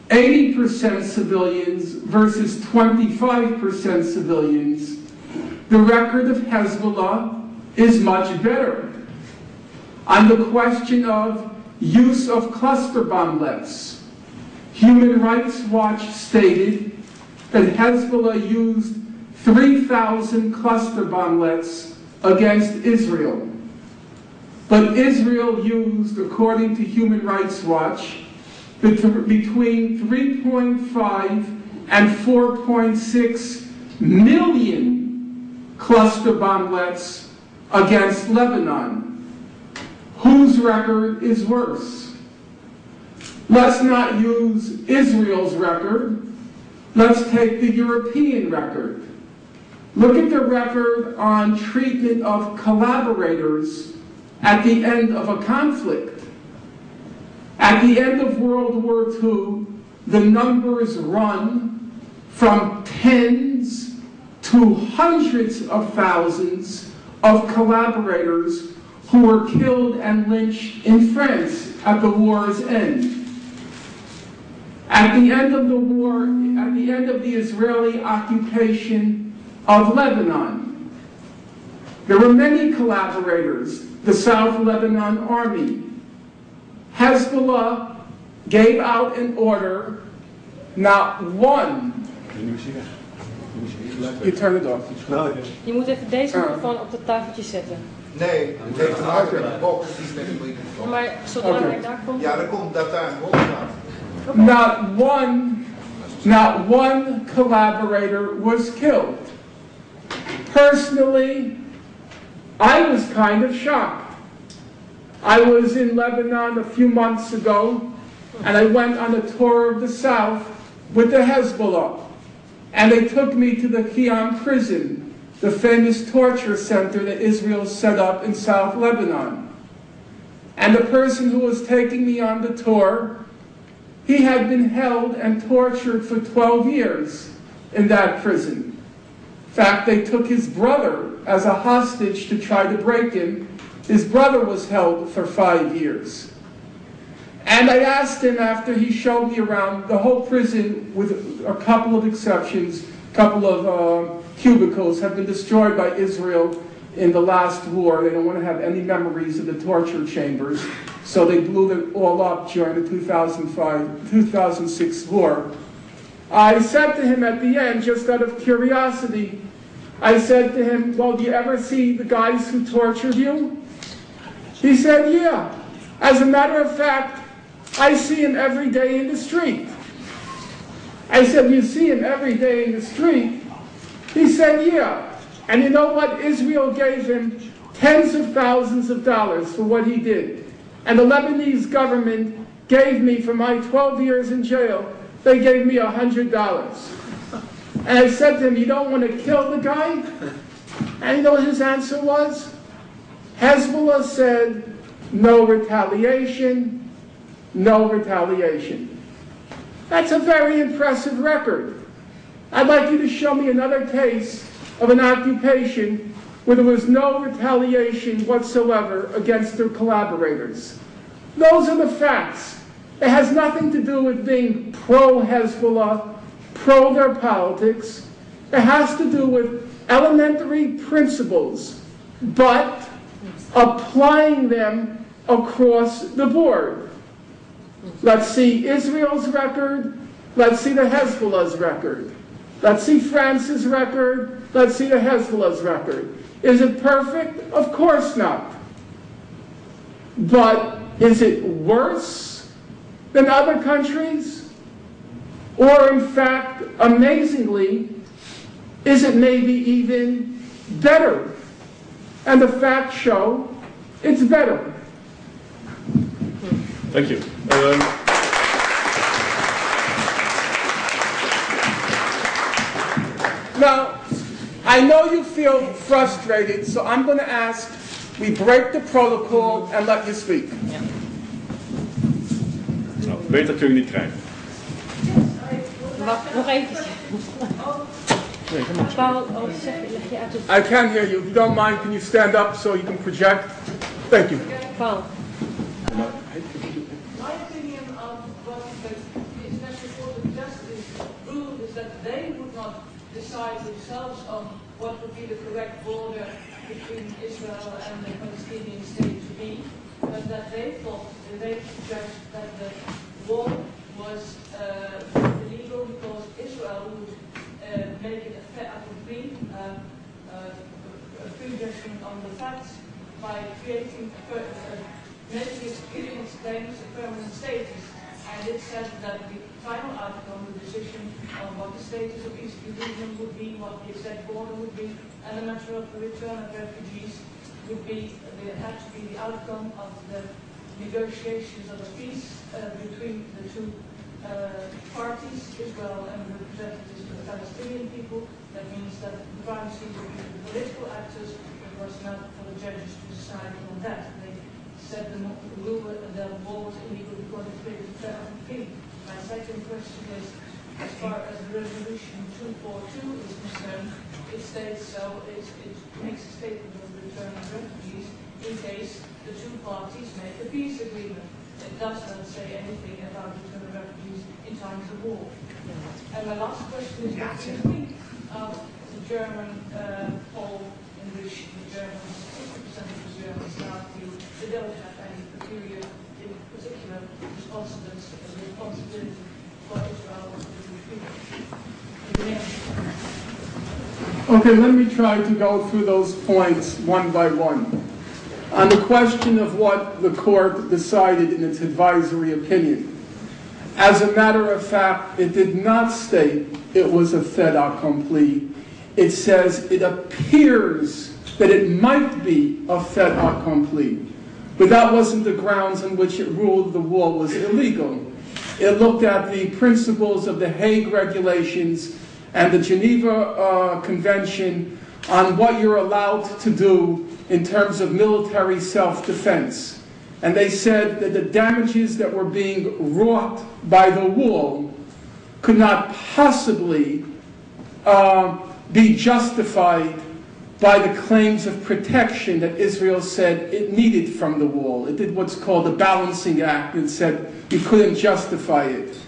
80% civilians versus 25% civilians, the record of Hezbollah is much better. On the question of use of cluster bomblets, Human Rights Watch stated that Hezbollah used 3,000 cluster bomblets against Israel. But Israel used, according to Human Rights Watch, between 3.5 and 4.6 million cluster bomblets against Lebanon. Whose record is worse? Let's not use Israel's record. Let's take the European record. Look at the record on treatment of collaborators at the end of a conflict. At the end of World War II, the numbers run from tens to hundreds of thousands of collaborators who were killed and lynched in France at the war's end. At the end of the war, at the end of the Israeli occupation of Lebanon, there were many collaborators, the South Lebanon Army. Hezbollah gave out an order, not one. You turn it off. Je moet even deze microfoon op dat tafeltje zetten. Nee, het heeft te maken met de box die steeds microfoon. Maar zodra hij daar komt... Ja, dan komt dat daar een box staat. Not one collaborator was killed. Personally, I was kind of shocked. I was in Lebanon a few months ago, and I went on a tour of the South with the Hezbollah. And they took me to the Qiyam prison, the famous torture center that Israel set up in South Lebanon. And the person who was taking me on the tour, he had been held and tortured for 12 years in that prison. In fact, they took his brother as a hostage to try to break him. His brother was held for 5 years. And I asked him after he showed me around the whole prison, with a couple of exceptions, a couple of cubicles have been destroyed by Israel in the last war. They don't want to have any memories of the torture chambers, so they blew them all up during the 2006 war. I said to him at the end, just out of curiosity, I said to him, well, do you ever see the guys who tortured you? He said, yeah. As a matter of fact, I see him every day in the street. I said, you see him every day in the street? He said, yeah. And you know what? Israel gave him tens of thousands of dollars for what he did. And the Lebanese government gave me, for my 12 years in jail, they gave me $100. And I said to him, you don't want to kill the guy? And you know what his answer was? Hezbollah said, no retaliation, no retaliation. That's a very impressive record. I'd like you to show me another case of an occupation where there was no retaliation whatsoever against their collaborators. Those are the facts. It has nothing to do with being pro-Hezbollah, pro their politics. It has to do with elementary principles, but applying them across the board. Let's see Israel's record. Let's see the Hezbollah's record. Let's see France's record. Let's see the Hezbollah's record. Is it perfect? Of course not. But is it worse than other countries? Or in fact, amazingly, is it maybe even better? And the facts show it's better. Thank you. Now, I know you feel frustrated, so I'm going to ask we break the protocol and let you speak. Nou, beter kun je niet krijgen. Wacht, nog eventjes. Paul, leg je uit I can hear you. If you don't mind, can you stand up so you can project? Thank you. Paul. My opinion of what the International Court of Justice ruled is that they would not decide themselves on what would be the correct border between Israel and the Palestinian state to be, but that they thought, they judged that the wall was illegal because Israel would make it a fait accompli, a pre-judgment on the facts by creating, giving its claims a permanent status. And it said that the final outcome, the decision on what the status of East Jerusalem would be, what the exact border would be, and the matter of the return of refugees would be, had to be the outcome of the negotiations of a peace between the two parties, Israel and the representatives of the Palestinian people. That means that the primacy would be the political actors. It was not for the judges to decide on that. They said the war was illegal because it created a fait accompli. My second question is, as far as the resolution 242 is concerned, it states so, it makes a statement of the return of refugees in case the two parties make a peace agreement. It does not say anything about the return of refugees in times of war. And my last question is, what do you think of the German poll in which the Germans, 60% of the Germans now feel they don't have any period, in particular, responsibility for Israel or the people? Okay, let me try to go through those points one by one. On the question of what the court decided in its advisory opinion, as a matter of fact, it did not state it was a fait accompli. It says it appears that it might be a fait accompli, but that wasn't the grounds on which it ruled the war was illegal. It looked at the principles of the Hague regulations and the Geneva Convention on what you're allowed to do in terms of military self-defense. And they said that the damages that were being wrought by the wall could not possibly be justified by the claims of protection that Israel said it needed from the wall. It did what's called a balancing act and said you couldn't justify it.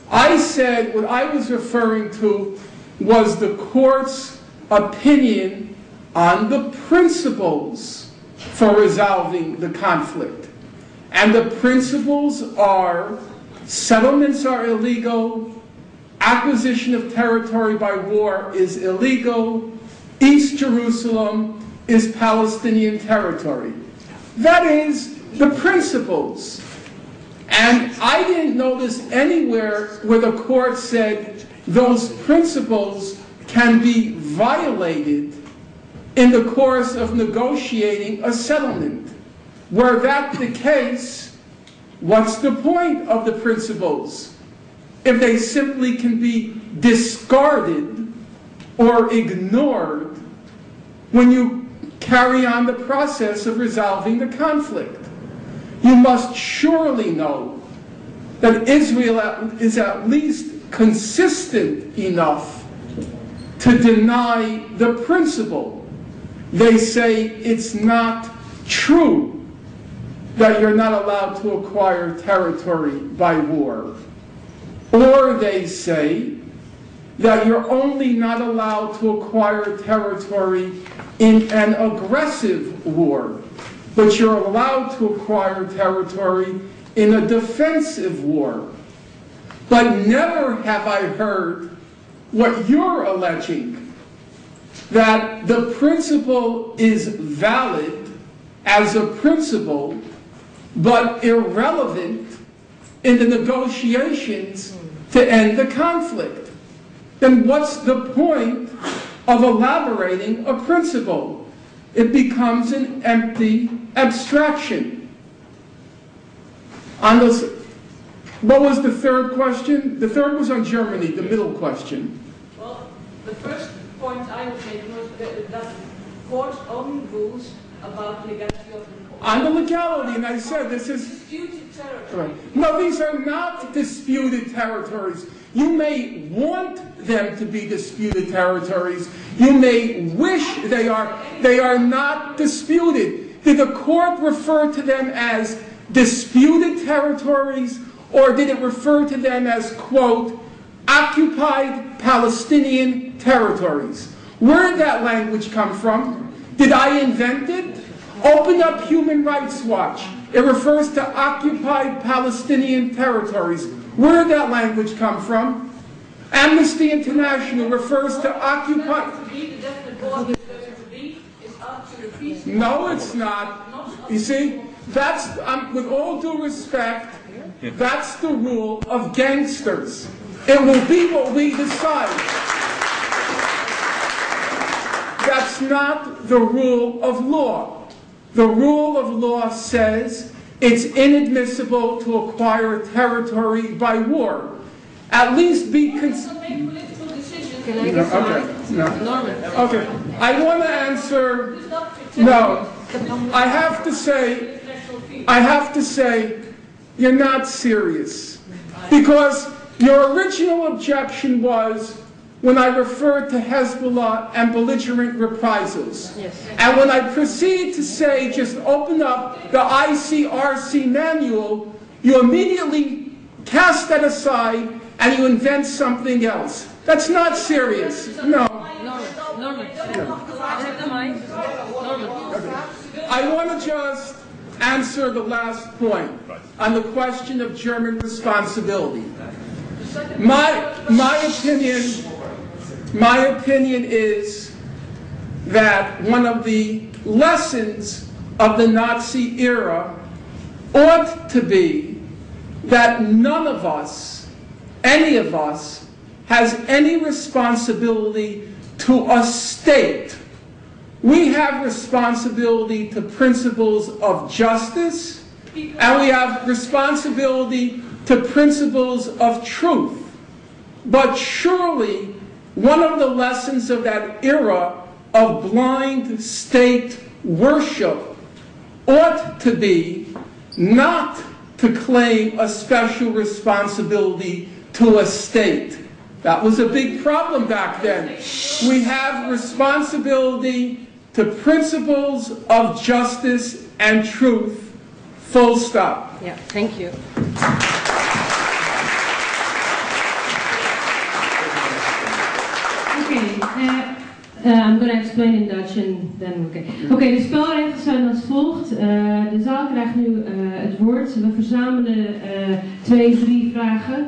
I said what I was referring to was the court's opinion on the principles for resolving the conflict. And the principles are settlements are illegal, acquisition of territory by war is illegal, East Jerusalem is Palestinian territory. That is the principles. And I didn't notice anywhere where the court said those principles can be violated in the course of negotiating a settlement. Were that the case, what's the point of the principles? if they simply can be discarded or ignored when you carry on the process of resolving the conflict. You must surely know that Israel is at least consistent enough to deny the principle. They say it's not true that you're not allowed to acquire territory by war. Or they say that you're only not allowed to acquire territory in an aggressive war, but you're allowed to acquire territory in a defensive war. But never have I heard what you're alleging, that the principle is valid as a principle, but irrelevant in the negotiations to end the conflict. Then what's the point of elaborating a principle? It becomes an empty abstraction. What was the third question? The third was on Germany, the middle question. Well, the first point I was making was that the court's own rules about legality of the court. On the legality, and I said this is... Disputed territory. No, these are not disputed territories. You may want them to be disputed territories. You may wish they are. They are not disputed. Did the court refer to them as disputed territories, or did it refer to them as, quote, occupied Palestinian territories? Where did that language come from? Did I invent it? Open up Human Rights Watch. It refers to occupied Palestinian territories. Where did that language come from? Amnesty International refers to occupied... No, it's not. You see, that's, with all due respect, that's the rule of gangsters. It will be what we decide. That's not the rule of law. The rule of law says it's inadmissible to acquire territory by war. At least be consistent. Okay. I want to answer. No. I have to say, you're not serious. Because your original objection was when I referred to Hezbollah and belligerent reprisals. Yes. And when I proceed to say, just open up the ICRC manual, you immediately cast that aside and you invent something else. That's not serious. No. Norman. I want to just answer the last point on the question of German responsibility. My opinion is that one of the lessons of the Nazi era ought to be that none of us, any of us, has any responsibility to a state. We have responsibility to principles of justice, and we have responsibility to principles of truth. But surely, one of the lessons of that era of blind state worship ought to be not to claim a special responsibility to a state. That was a big problem back then. We have responsibility to principles of justice and truth, full stop. Yeah, thank you. I'm going to explain in Dutch and then Oké, de spelregels zijn als volgt. De zaal krijgt nu het woord. We verzamelen 2-3 vragen.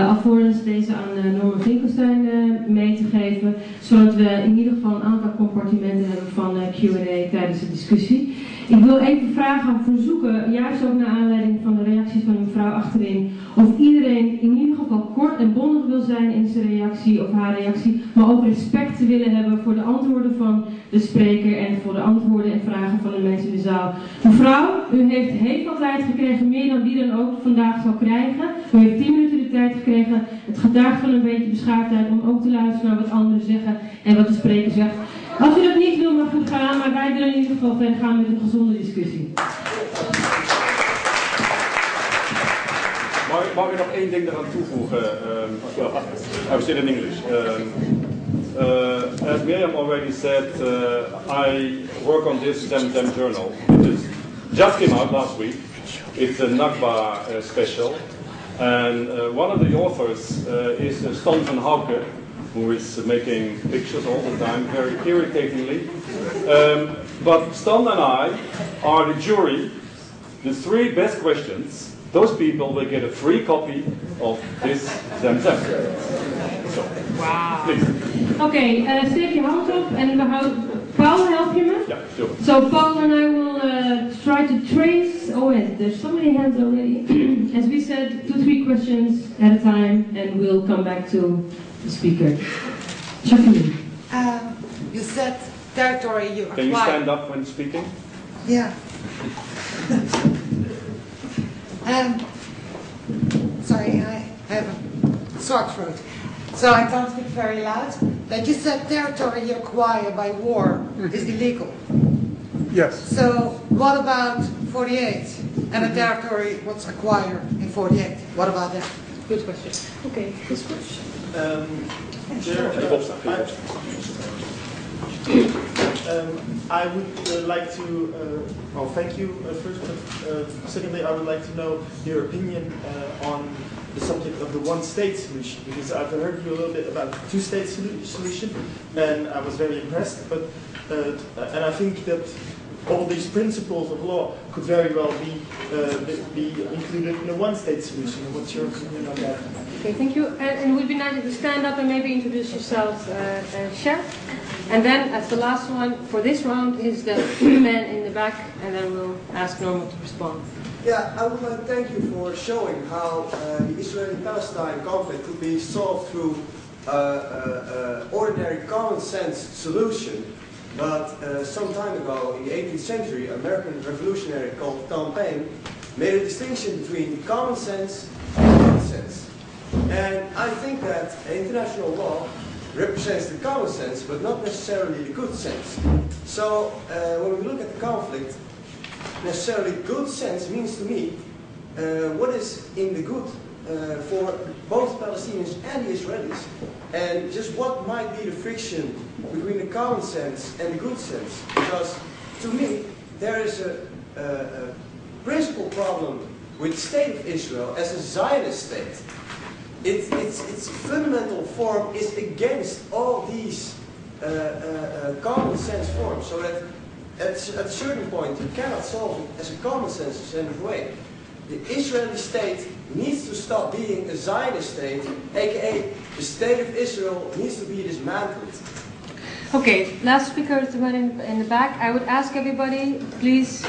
Alvorens deze aan Norman Finkelstein mee te geven. Zodat we in ieder geval een aantal compartimenten hebben van Q&A tijdens de discussie. Ik wil even vragen, verzoeken, juist ook naar aanleiding van de reacties van de mevrouw achterin, of iedereen in ieder geval kort en bondig wil zijn in zijn reactie of haar reactie, maar ook respect te willen hebben voor de antwoorden van de spreker en voor de antwoorden en vragen van de mensen in de zaal. Mevrouw? U heeft heel veel tijd gekregen, meer dan wie dan ook vandaag zal krijgen. U heeft 10 minuten de tijd gekregen. Het getuigt van een beetje beschaafdheid om ook te luisteren naar wat anderen zeggen en wat de spreker zegt. Als u dat niet wil, mag u gaan, maar wij willen in ieder geval verder gaan met een gezonde discussie. Mag ik nog één ding eraan toevoegen? I will say it in English. As Miriam already said, I work on this Zemzem journal. It just came out last week. It's a Nakba special. And one of the authors is Stan van Hauke, who is making pictures all the time, very irritatingly. But Stan and I are the jury. The 3 best questions, those people will get a free copy of this Zemzem. So, wow. Please. Okay, steek je hand op en we houden... Paul, help you me? Yeah, sure. So Paul and I will try to trace... Oh, and there's so many hands already. As we said, 2-3 questions at a time and we'll come back to the speaker. Jacqueline. You said territory you acquired. Can you stand up when speaking? Yeah. Sorry, I have a sore throat, so I can't speak very loud. That you said territory you acquire by war is illegal. Yes. So what about 48 and a territory what's acquired in 48? What about that? Good question. Okay, this question. I would like to, thank you first. Secondly, I would like to know your opinion on the subject of the one-state solution, because I've heard you a little bit about the two-state solution, and I was very impressed. But and I think that all these principles of law could very well be included in a one-state solution. What's your opinion on that? Okay, thank you. And it would be nice if you stand up and maybe introduce yourself, Chef. And then, as the last one for this round, is the man in the back, and then we'll ask Norma to respond. Yeah, I would like to thank you for showing how the Israeli-Palestine conflict could be solved through ordinary common sense solution. But some time ago, in the 18th century, American revolutionary called Tom Paine made a distinction between common sense and good sense. And I think that international law represents the common sense, but not necessarily the good sense. So when we look at the conflict, necessarily good sense means to me what is in the good for both Palestinians and the Israelis, and just what might be the friction between the common sense and the good sense. Because to me, there is a principal problem with the state of Israel as a Zionist state. Its fundamental form is against all these common sense forms, so that at a certain point you cannot solve it as a common sense way. The Israeli state needs to stop being a Zionist state, aka the state of Israel needs to be dismantled. Okay, last speaker is the one in the back. I would ask everybody, please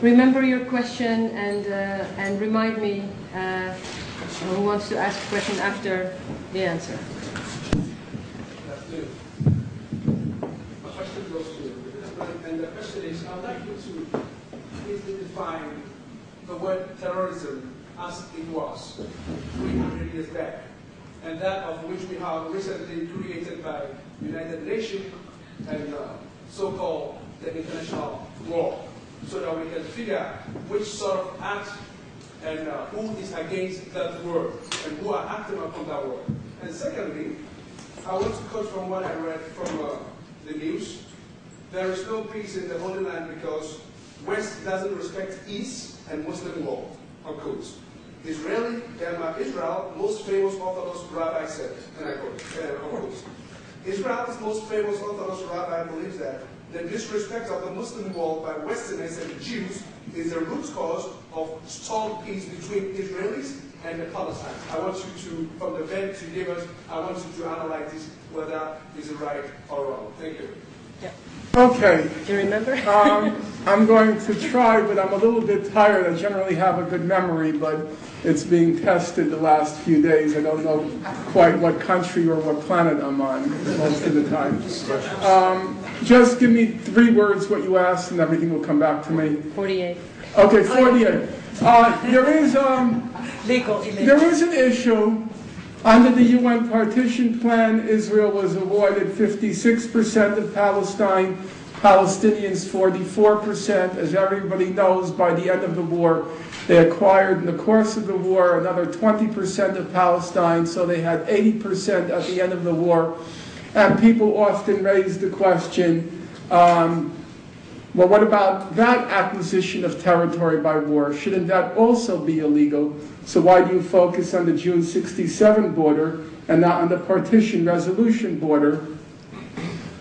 remember your question and remind me who wants to ask a question after the answer. My question goes to you, and the question is, I'd like you to please define the word terrorism as it was 300 years back, and that of which we have recently created by the United Nations and so-called the international law, so that we can figure which sort of act and who is against that word and who are acting upon that word. And secondly, I want to quote from what I read from the news. There is no peace in the Holy Land because West doesn't respect East and Muslim law, unquote. Israel, most famous Orthodox rabbi said, and I quote, unquote, Israel's most famous Orthodox rabbi believes that the disrespect of the Muslim world by Westerners and Jews is the root cause of stalled peace between Israelis and the Palestinians. I want you to, from the event to give us, I want you to analyze this, whether it's right or wrong. Thank you. Yeah. Okay. Do you remember? I'm going to try, but I'm a little bit tired. I generally have a good memory, but it's being tested the last few days. I don't know quite what country or what planet I'm on most of the time. Just give me 3 words what you asked, and everything will come back to me. 48. Okay, 48. There is an issue. Under the UN partition plan, Israel was awarded 56% of Palestine, Palestinians 44%. As everybody knows, by the end of the war, they acquired in the course of the war another 20% of Palestine, so they had 80% at the end of the war. And people often raise the question, well, what about that acquisition of territory by war? Shouldn't that also be illegal? So why do you focus on the June 67 border and not on the partition resolution border?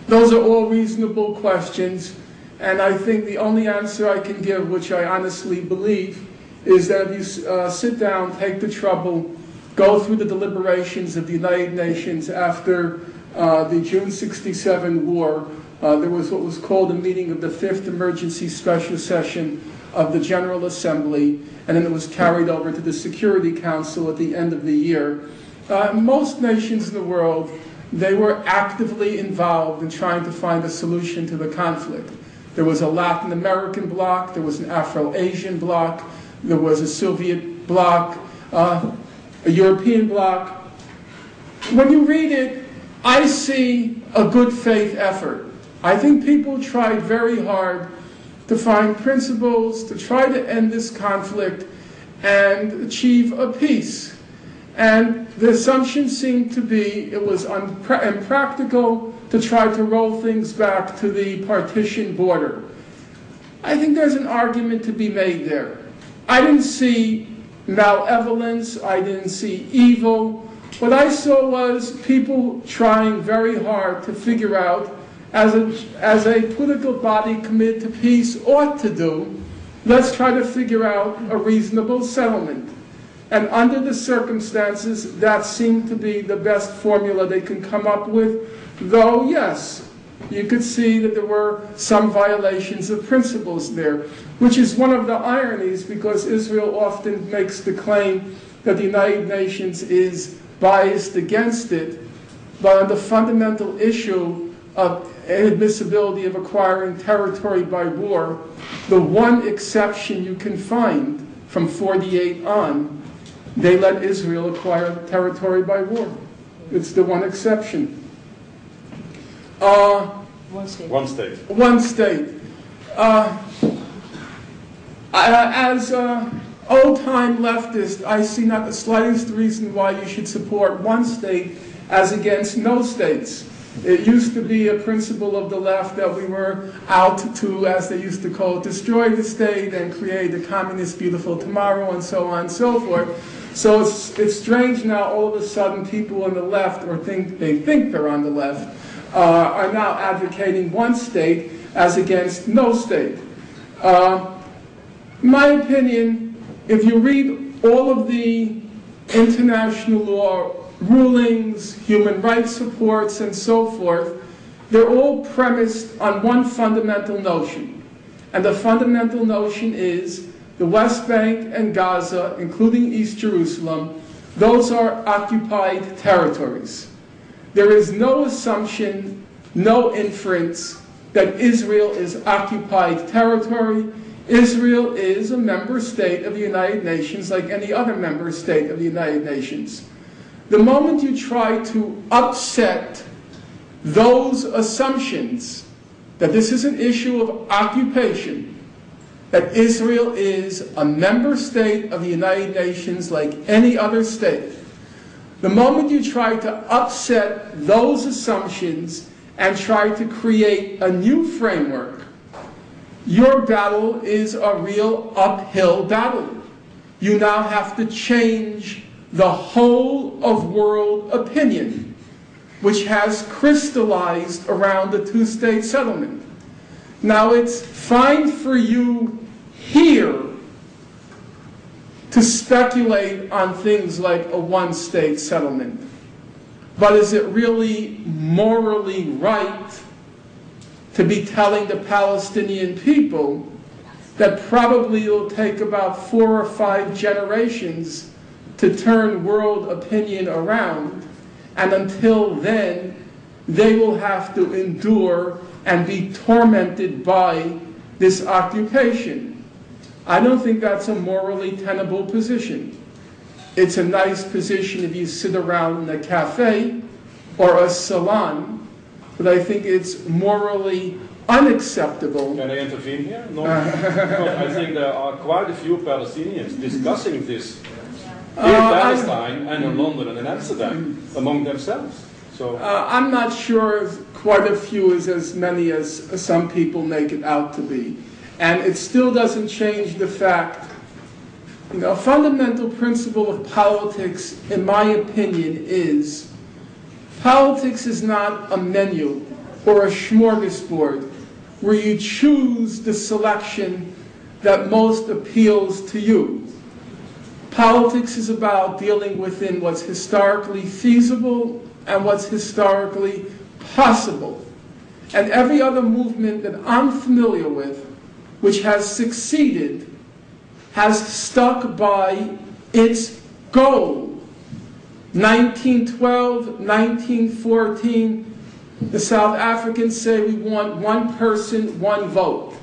Those are all reasonable questions, and I think the only answer I can give, which I honestly believe, is that if you sit down, take the trouble, go through the deliberations of the United Nations after the June 67 war, there was what was called a meeting of the 5th Emergency Special Session of the General Assembly, and then it was carried over to the Security Council at the end of the year. Most nations in the world, they were actively involved in trying to find a solution to the conflict. There was a Latin American bloc, there was an Afro-Asian bloc, there was a Soviet bloc, a European bloc. When you read it, I see a good faith effort. I think people tried very hard to find principles, to try to end this conflict and achieve a peace. And the assumption seemed to be it was impractical to try to roll things back to the partition border. I think there's an argument to be made there. I didn't see malevolence, I didn't see evil. What I saw was people trying very hard to figure out, as a political body committed to peace ought to do, let's try to figure out a reasonable settlement. And under the circumstances, that seemed to be the best formula they can come up with, though, yes, you could see that there were some violations of principles there, which is one of the ironies, because Israel often makes the claim that the United Nations is biased against it, but on the fundamental issue of inadmissibility of acquiring territory by war, the one exception you can find from 48 on, they let Israel acquire territory by war. It's the one exception. One state. One state. One state. As an old-time leftist, I see not the slightest reason why you should support one state as against no states. It used to be a principle of the left that we were out to, as they used to call it, destroy the state and create a communist beautiful tomorrow and so on and so forth. So it's strange now all of a sudden people on the left, or they think they're on the left, are now advocating one state as against no state. In my opinion, if you read all of the international law rulings, human rights reports, and so forth, they're all premised on one fundamental notion. And the fundamental notion is the West Bank and Gaza, including East Jerusalem, those are occupied territories. There is no assumption, no inference that Israel is occupied territory. Israel is a member state of the United Nations like any other member state of the United Nations. The moment you try to upset those assumptions that this is an issue of occupation, that Israel is a member state of the United Nations like any other state, the moment you try to upset those assumptions and try to create a new framework, your battle is a real uphill battle. You now have to change the whole of world opinion, which has crystallized around the two-state settlement. Now, it's fine for you here to speculate on things like a one-state settlement, but is it really morally right to be telling the Palestinian people that probably it will take about 4 or 5 generations to turn world opinion around, and until then, they will have to endure and be tormented by this occupation? I don't think that's a morally tenable position. It's a nice position if you sit around in a cafe or a salon, but I think it's morally unacceptable. Can I intervene here? No. Because I think there are quite a few Palestinians discussing this in Palestine and in London and in Amsterdam among themselves. So I'm not sure quite a few is as many as some people make it out to be. And it still doesn't change the fact, a fundamental principle of politics, in my opinion, is politics is not a menu or a smorgasbord where you choose the selection that most appeals to you. Politics is about dealing within what's historically feasible and what's historically possible. And every other movement that I'm familiar with, which has succeeded, has stuck by its goal. 1912, 1914, the South Africans say we want one person, one vote.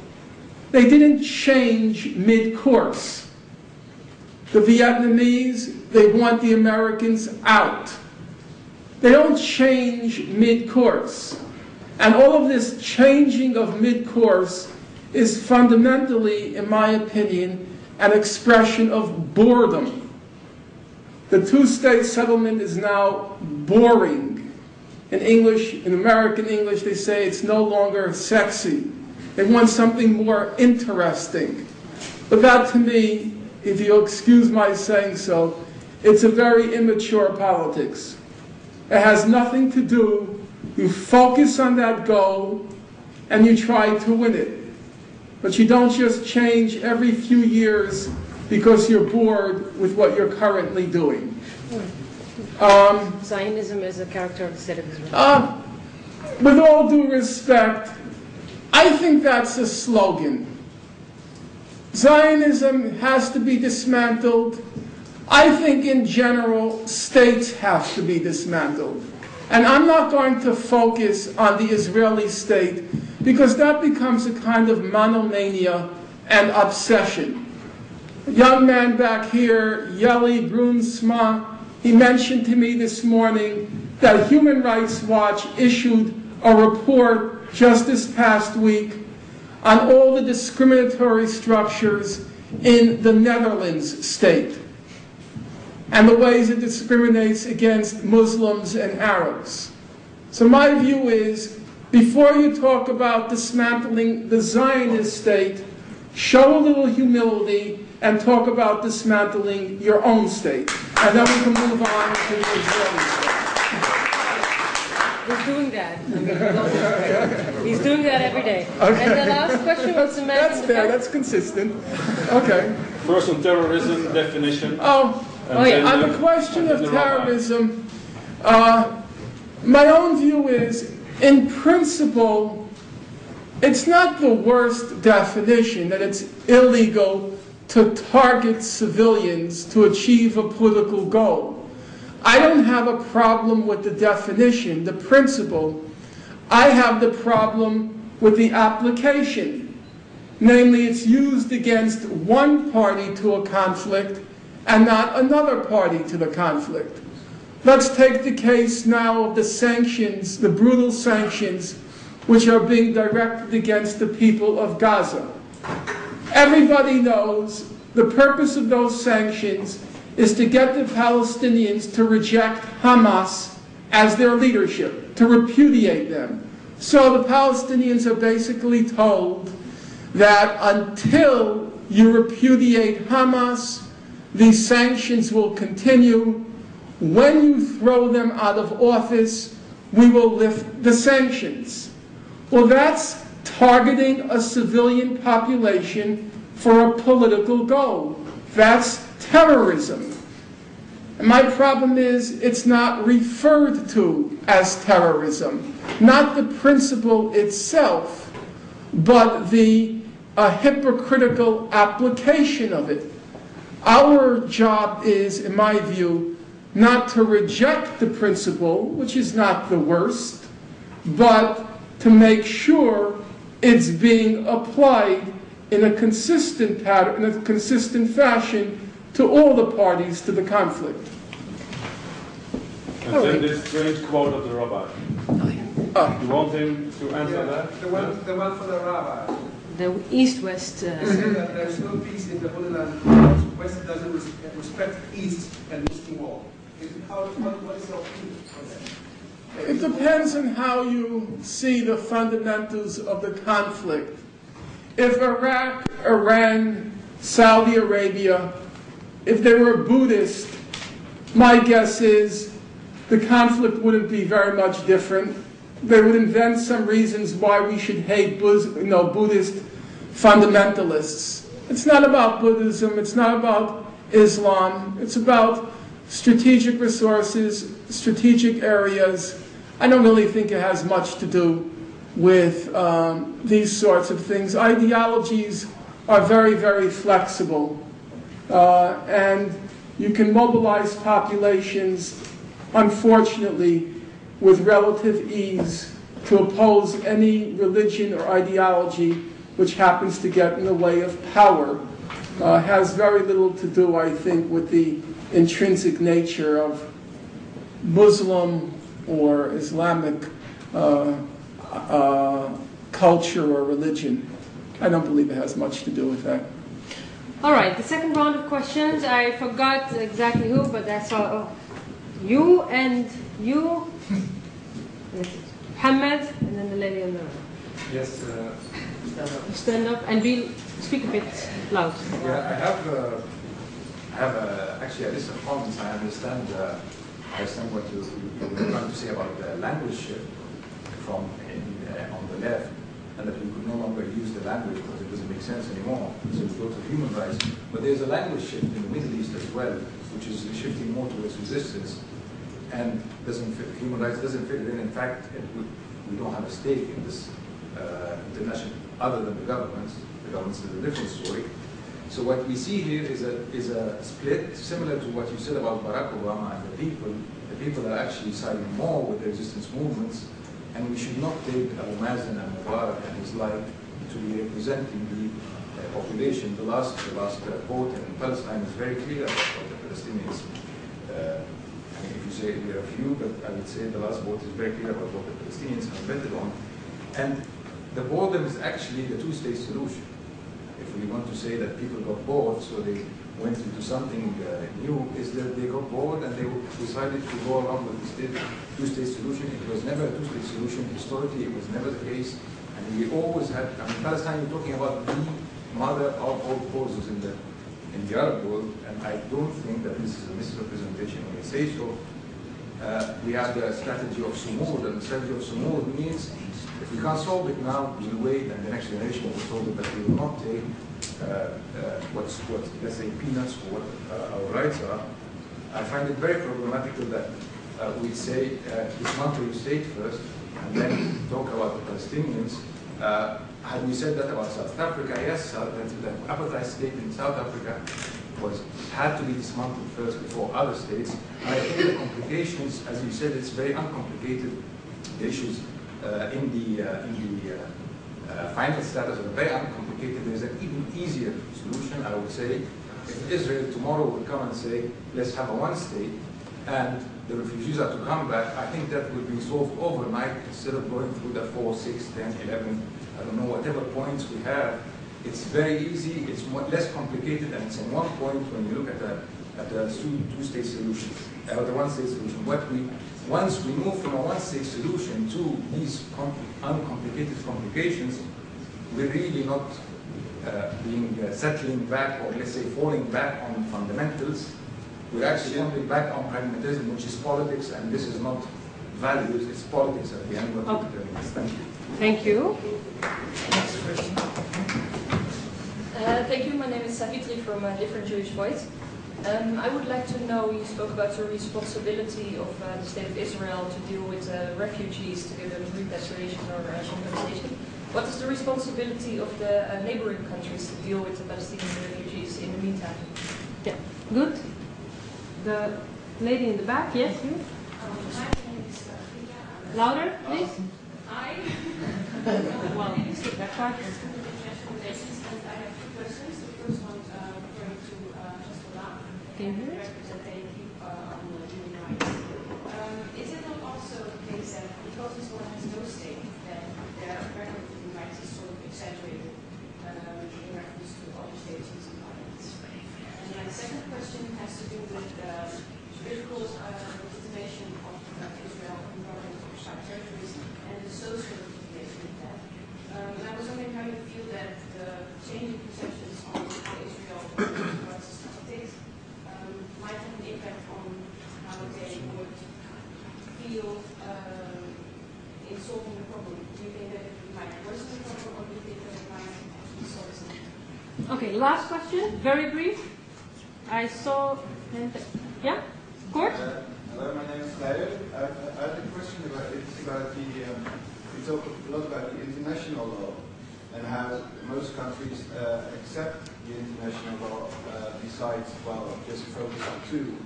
They didn't change mid-course. The Vietnamese, they want the Americans out. They don't change mid-course. And all of this changing of mid-course is fundamentally, in my opinion, an expression of boredom. The two-state settlement is now boring. In English, in American English, they say it's no longer sexy. They want something more interesting. But that, to me, if you'll excuse my saying so, it's a very immature politics. It has nothing to do, you focus on that goal and you try to win it. But you don't just change every few years because you're bored with what you're currently doing. Zionism is a character of the state of Israel. With all due respect, I think that's a slogan. Zionism has to be dismantled. I think in general, states have to be dismantled. And I'm not going to focus on the Israeli state because that becomes a kind of monomania and obsession. A young man back here, Yeli Brunsma, he mentioned to me this morning that Human Rights Watch issued a report just this past week on all the discriminatory structures in the Netherlands state and the ways it discriminates against Muslims and Arabs. So my view is, before you talk about dismantling the Zionist state, show a little humility and talk about dismantling your own state. And then we can move on to the Israeli state. He's doing that. He's doing that every day. Okay. And the last question was the man. That's fair, that's consistent. Okay. First on terrorism definition. On the question of terrorism, my own view is, in principle, it's not the worst definition that it's illegal to target civilians to achieve a political goal. I don't have a problem with the definition, the principle. I have the problem with the application. Namely, it's used against one party to a conflict and not another party to the conflict. Let's take the case now of the sanctions, the brutal sanctions, which are being directed against the people of Gaza. Everybody knows the purpose of those sanctions is to get the Palestinians to reject Hamas as their leadership, to repudiate them. So the Palestinians are basically told that until you repudiate Hamas, these sanctions will continue. When you throw them out of office, we will lift the sanctions. Well, that's targeting a civilian population for a political goal. That's terrorism. And my problem is it's not referred to as terrorism. Not the principle itself, but the hypocritical application of it. Our job is, in my view, not to reject the principle, which is not the worst, but to make sure it's being applied in a consistent pattern, in a consistent fashion to all the parties to the conflict. And then this strange quote of the rabbi. You want him to answer that? The one for the rabbi. The East-West. Saying that there is no peace in the Holy Land because West doesn't respect East and Muslim wall. What is your opinion on that? It depends on how you see the fundamentals of the conflict. If Iraq, Iran, Saudi Arabia, if they were Buddhist, my guess is the conflict wouldn't be very much different. They would invent some reasons why we should hate Buddhist fundamentalists. It's not about Buddhism, it's not about Islam, it's about strategic resources, strategic areas. I don't really think it has much to do with these sorts of things. Ideologies are very, very flexible. And you can mobilize populations, unfortunately, with relative ease to oppose any religion or ideology which happens to get in the way of power. Has very little to do, I think, with the intrinsic nature of Muslim or Islamic culture or religion. I don't believe it has much to do with that. All right, the second round of questions. I forgot exactly who, but that's all. Oh, you and you, Mohammed, and then the lady on the right. Yes. Stand up and speak a bit loud. Yeah, I have actually a list of comments. I understand what you're trying to say about the language shift from on the left, and that we could no longer use the language because it doesn't make sense anymore. So we go to human rights. But there's a language shift in the Middle East as well, which is shifting more towards resistance, and human rights doesn't fit in. In fact, we don't have a stake in this international, other than the governments. The governments is a different story. So what we see here is a split, similar to what you said about Barack Obama and the people. The people are actually siding more with the resistance movements, and we should not take Abu Mazen and Mubarak and his like to be representing the population. The last vote in Palestine is very clear about what the Palestinians. I mean, if you say there are few, but I would say the last vote is very clear about what the Palestinians have betted on, and the border is actually the two-state solution. If we want to say that people got bored, so they went into something new, is that they got bored and they decided to go along with the two-state solution. It was never a two-state solution. Historically, it was never the case. And we always had, I mean, Palestine, you're talking about the mother of all causes in the Arab world, and I don't think that this is a misrepresentation when we say so. We have the strategy of Sumud, and the strategy of Sumud means if we can't solve it now, we'll wait, and the next generation will solve it, but we will not take let's say, peanuts for what our rights are. I find it very problematical that we say dismantle your state first, and then talk about the Palestinians. Had we said that about South Africa, yes, the apartheid state in South Africa had to be dismantled first before other states. And I think the complications, as you said, it's very uncomplicated. The issues in the final status are very uncomplicated. There's an even easier solution, I would say. If Israel tomorrow would come and say, let's have a one state, and the refugees are to come back, I think that would be solved overnight instead of going through the 4, 6, 10, 11, I don't know, whatever points we have. It's very easy, it's less complicated, and it's in one point when you look at the two-state solution, or the one-state solution. Once we move from a one-state solution to these uncomplicated complications, we're really not settling back, or let's say falling back on fundamentals. We're actually falling back on pragmatism, which is politics, and this is not values, it's politics at the end of the Thank you. Thank you. Next question. Thank you. My name is Savitri from Different Jewish Voice. I would like to know, you spoke about the responsibility of the State of Israel to deal with refugees, to give them repatriation or compensation. What is the responsibility of the neighboring countries to deal with the Palestinian refugees in the meantime? Yeah, good. The lady in the back, yes, you? Louder, please. I well, skip that part. and I Can you hear it? Is it not also the case that because Israel has no state, that their record of human rights is sort of exaggerated in reference to other states using violence? And my second question has to do with political legitimation of Israel and Palestinian Territories and the social legitimation of that. And I was wondering how you feel that the changing perceptions on how Israel regards its politics might have an impact on how they would feel in solving the problem. Do you think that it might worsen the problem, or do you think that it might actually solve something? Okay, last question, very brief. I saw, yeah, Kort? Hello, my name is Leijer. I have a question about we talk a lot about the international law and how most countries accept the international law besides, well, just focus on two.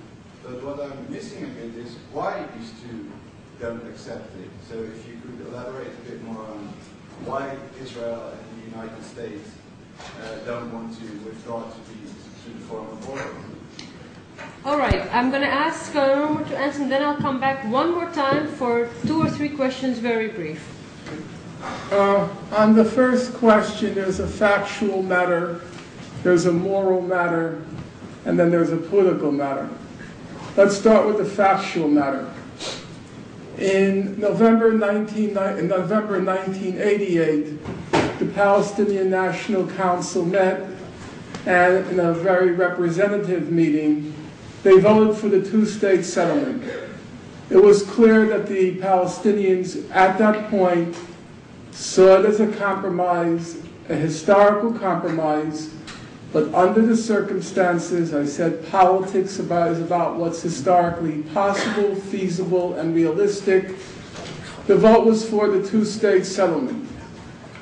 But what I'm missing a bit is why these two don't accept it. So if you could elaborate a bit more on why Israel and the United States don't want to withdraw to the former border. All right, I'm going to ask Norma to answer, and then I'll come back one more time for 2 or 3 questions, very brief. On the first question, there's a factual matter, there's a moral matter, and then there's a political matter. Let's start with the factual matter. In November 1988, the Palestinian National Council met, and in a very representative meeting, they voted for the two-state settlement. It was clear that the Palestinians at that point saw it as a compromise, a historical compromise, but under the circumstances, I said politics is about what's historically possible, feasible, and realistic. The vote was for the two-state settlement.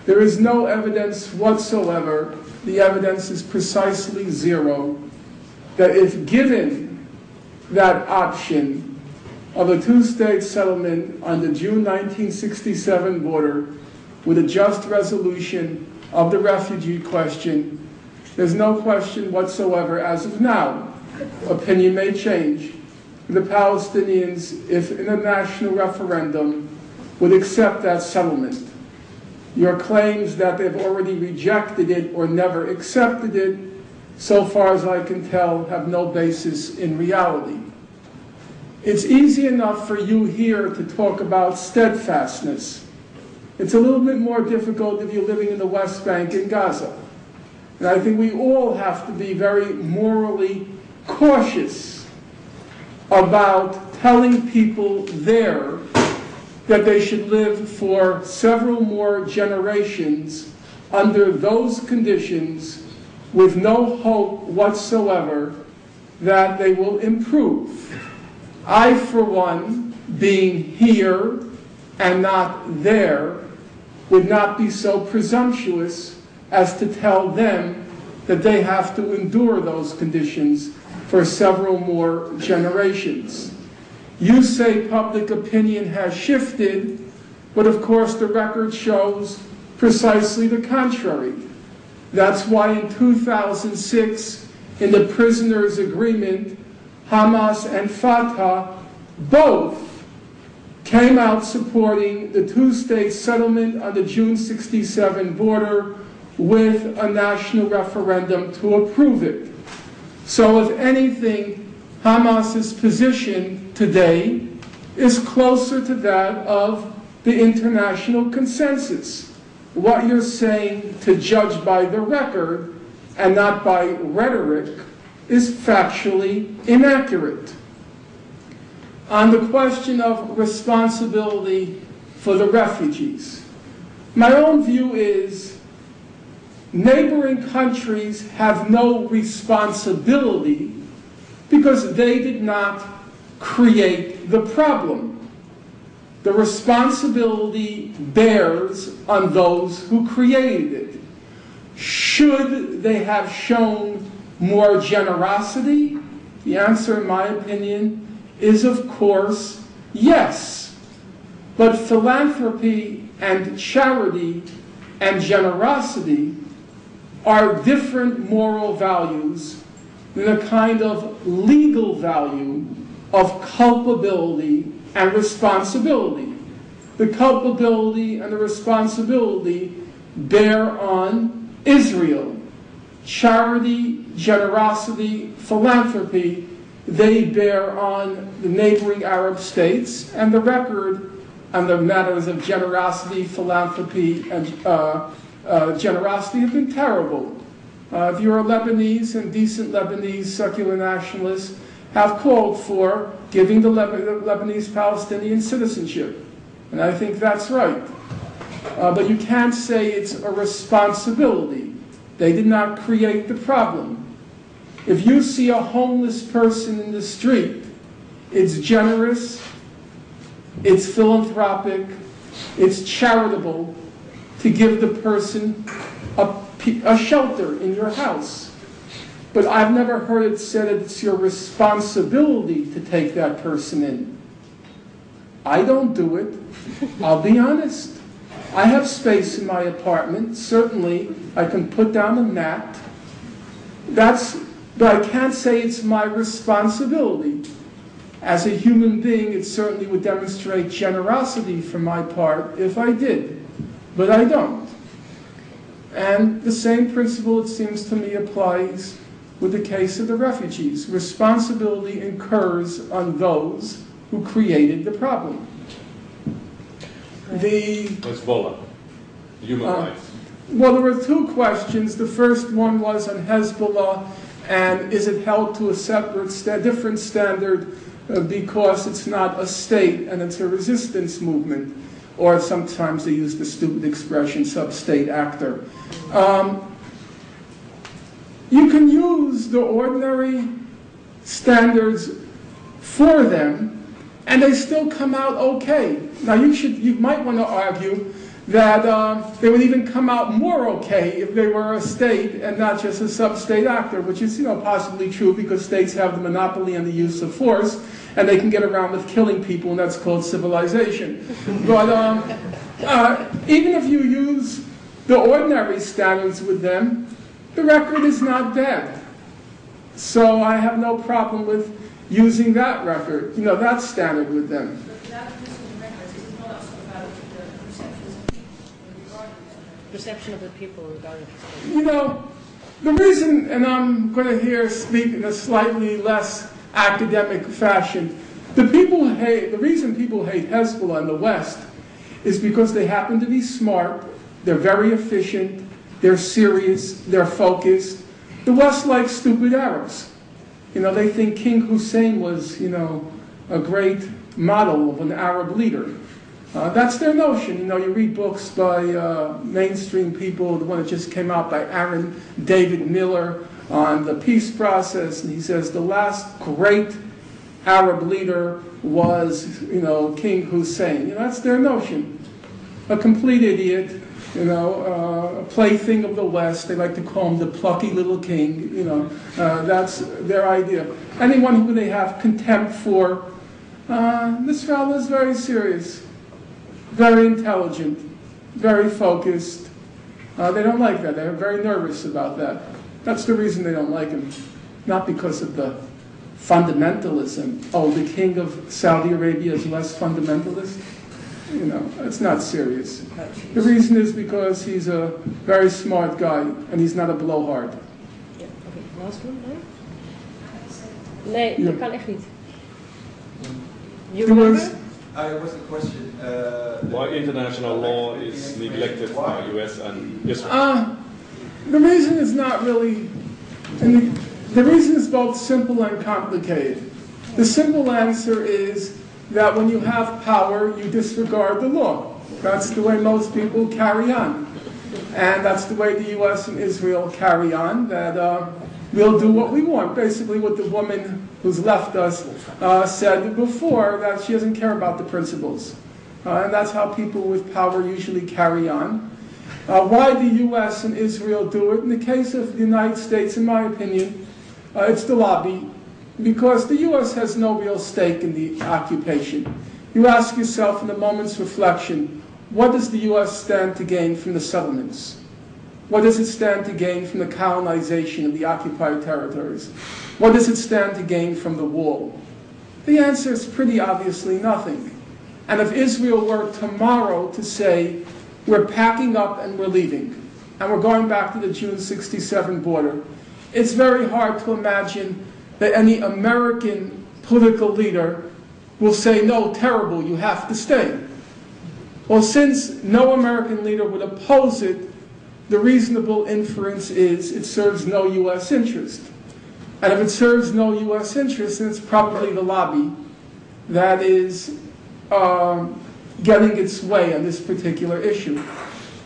There is no evidence whatsoever, the evidence is precisely zero, that if given that option of a two-state settlement on the June 1967 border with a just resolution of the refugee question, there's no question whatsoever as of now. Opinion may change. The Palestinians, if in a national referendum, would accept that settlement. Your claims that they've already rejected it or never accepted it, so far as I can tell, have no basis in reality. It's easy enough for you here to talk about steadfastness. It's a little bit more difficult if you're living in the West Bank in Gaza. And I think we all have to be very morally cautious about telling people there that they should live for several more generations under those conditions with no hope whatsoever that they will improve. I, for one, being here and not there, would not be so presumptuous as to tell them that they have to endure those conditions for several more generations. You say public opinion has shifted, but of course the record shows precisely the contrary. That's why in 2006, in the prisoners' agreement, Hamas and Fatah both came out supporting the two-state settlement on the June 67 border with a national referendum to approve it. So if anything, Hamas's position today is closer to that of the international consensus. What you're saying, to judge by the record and not by rhetoric, is factually inaccurate. On the question of responsibility for the refugees, my own view is neighboring countries have no responsibility because they did not create the problem. The responsibility bears on those who created it. Should they have shown more generosity? The answer, in my opinion, is of course yes. But philanthropy and charity and generosity are different moral values than a kind of legal value of culpability and responsibility. The culpability and the responsibility bear on Israel. Charity, generosity, philanthropy, they bear on the neighboring Arab states, and the record on the matters of generosity, philanthropy, and generosity have been terrible. If you're a Lebanese, and decent Lebanese secular nationalists have called for giving the Lebanese Palestinian citizenship. And I think that's right. But you can't say it's a responsibility. They did not create the problem. If you see a homeless person in the street, it's generous, it's philanthropic, it's charitable to give the person a shelter in your house. But I've never heard it said that it's your responsibility to take that person in. I don't do it. I'll be honest. I have space in my apartment. Certainly, I can put down a mat. But I can't say it's my responsibility. As a human being, it certainly would demonstrate generosity from my part if I did. But I don't. And the same principle, it seems to me, applies with the case of the refugees. Responsibility incurs on those who created the problem. Hezbollah, human rights. Well, there were two questions. The first one was on Hezbollah, and is it held to a separate, different standard because it's not a state and it's a resistance movement, or sometimes they use the stupid expression sub-state actor. You can use the ordinary standards for them, and they still come out okay. Now you might want to argue that they would even come out more okay if they were a state and not just a sub-state actor, which is possibly true because states have the monopoly on the use of force, and they can get around with killing people, and that's called civilization. But even if you use the ordinary standards with them, the record is not bad. So I have no problem with using that record, that standard with them. But without using the records, is it not also about the perception of the people regarding The reason, and I'm going to speak in a slightly less academic fashion, the reason people hate Hezbollah in the West is because they happen to be smart, they're very efficient, they're serious, they're focused. The West likes stupid Arabs. They think King Hussein was, a great model of an Arab leader. That's their notion. You read books by mainstream people, the one that just came out by Aaron David Miller on the peace process, and he says the last great Arab leader was, King Hussein. That's their notion. A complete idiot, a plaything of the West. They like to call him the plucky little king. That's their idea. Anyone who they have contempt for, this fellow is very serious, very intelligent, very focused. They don't like that. They're very nervous about that. That's the reason they don't like him, not because of the fundamentalism. Oh, the king of Saudi Arabia is less fundamentalist? It's not serious. The reason is because he's a very smart guy, and he's not a blowhard. Ja, oké. Last one, nee? Nee, dat kan echt niet. You remember? It was a question. Why international law is neglected by US and Israel? The reason is not really, the reason is both simple and complicated. The simple answer is that when you have power, you disregard the law. That's the way most people carry on. And that's the way the US and Israel carry on, that we'll do what we want. Basically what the woman who's left us said before, that she doesn't care about the principles. And that's how people with power usually carry on. Why the US and Israel do it? In the case of the United States, in my opinion, it's the lobby. Because the US has no real stake in the occupation. You ask yourself in a moment's reflection, what does the US stand to gain from the settlements? What does it stand to gain from the colonization of the occupied territories? What does it stand to gain from the wall? The answer is pretty obviously nothing. And if Israel were tomorrow to say, we're packing up and we're leaving, and we're going back to the June '67 border, it's very hard to imagine that any American political leader will say, no, terrible, you have to stay. Well, since no American leader would oppose it, the reasonable inference is it serves no U.S. interest. And if it serves no U.S. interest, then it's probably the lobby that is getting its way on this particular issue.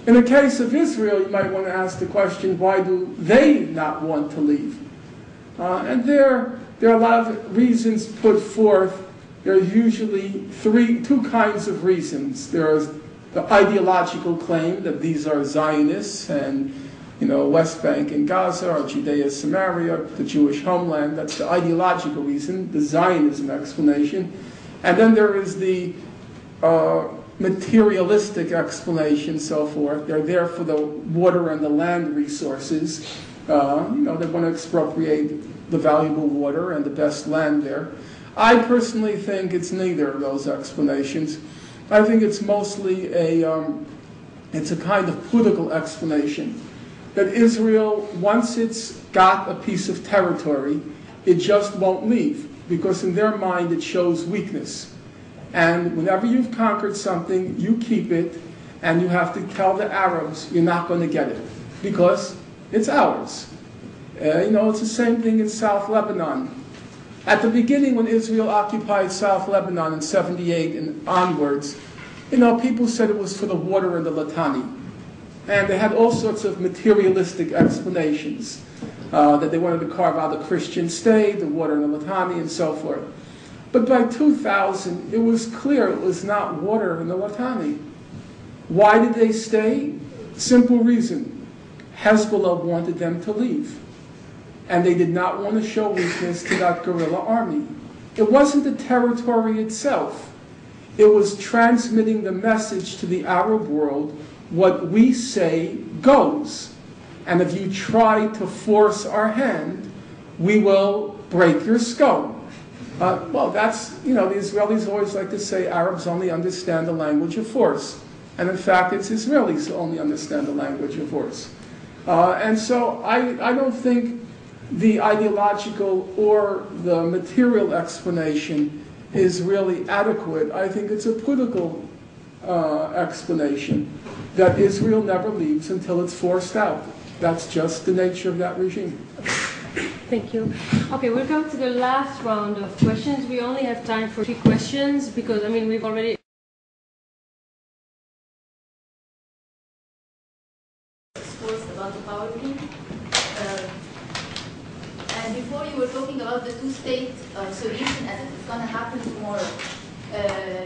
In the case of Israel, you might want to ask the question, why do they not want to leave? And there are a lot of reasons put forth. There are usually two kinds of reasons. There is the ideological claim that these are Zionists and West Bank and Gaza, or Judea, Samaria, the Jewish homeland. That's the ideological reason, the Zionism explanation. And then there is the materialistic explanation, so forth. They're there for the water and the land resources. They want to expropriate the valuable water and the best land there. I personally think it's neither of those explanations. I think it's mostly it's a kind of political explanation. That Israel, once it's got a piece of territory, it just won't leave, because in their mind it shows weakness. And whenever you've conquered something, you keep it, and you have to tell the Arabs you're not going to get it, because it's ours. It's the same thing in South Lebanon. At the beginning, when Israel occupied South Lebanon in '78 and onwards, people said it was for the water and the Litani. And they had all sorts of materialistic explanations, that they wanted to carve out a Christian state, the water and the Litani, and so forth. But by 2000, it was clear it was not water and the Litani. Why did they stay? Simple reason. Hezbollah wanted them to leave. And they did not want to show weakness to that guerrilla army. It wasn't the territory itself. It was transmitting the message to the Arab world, what we say goes. And if you try to force our hand, we will break your skull. That's, the Israelis always like to say Arabs only understand the language of force. And in fact, it's Israelis who only understand the language of force. And so I don't think the ideological or the material explanation is really adequate. I think it's a political explanation that Israel never leaves until it's forced out. That's just the nature of that regime. Thank you. Okay, we'll come to the last round of questions. We only have time for 3 questions because, we've already... About the power grid. And before you were talking about the two-state solution as if it's going to happen tomorrow.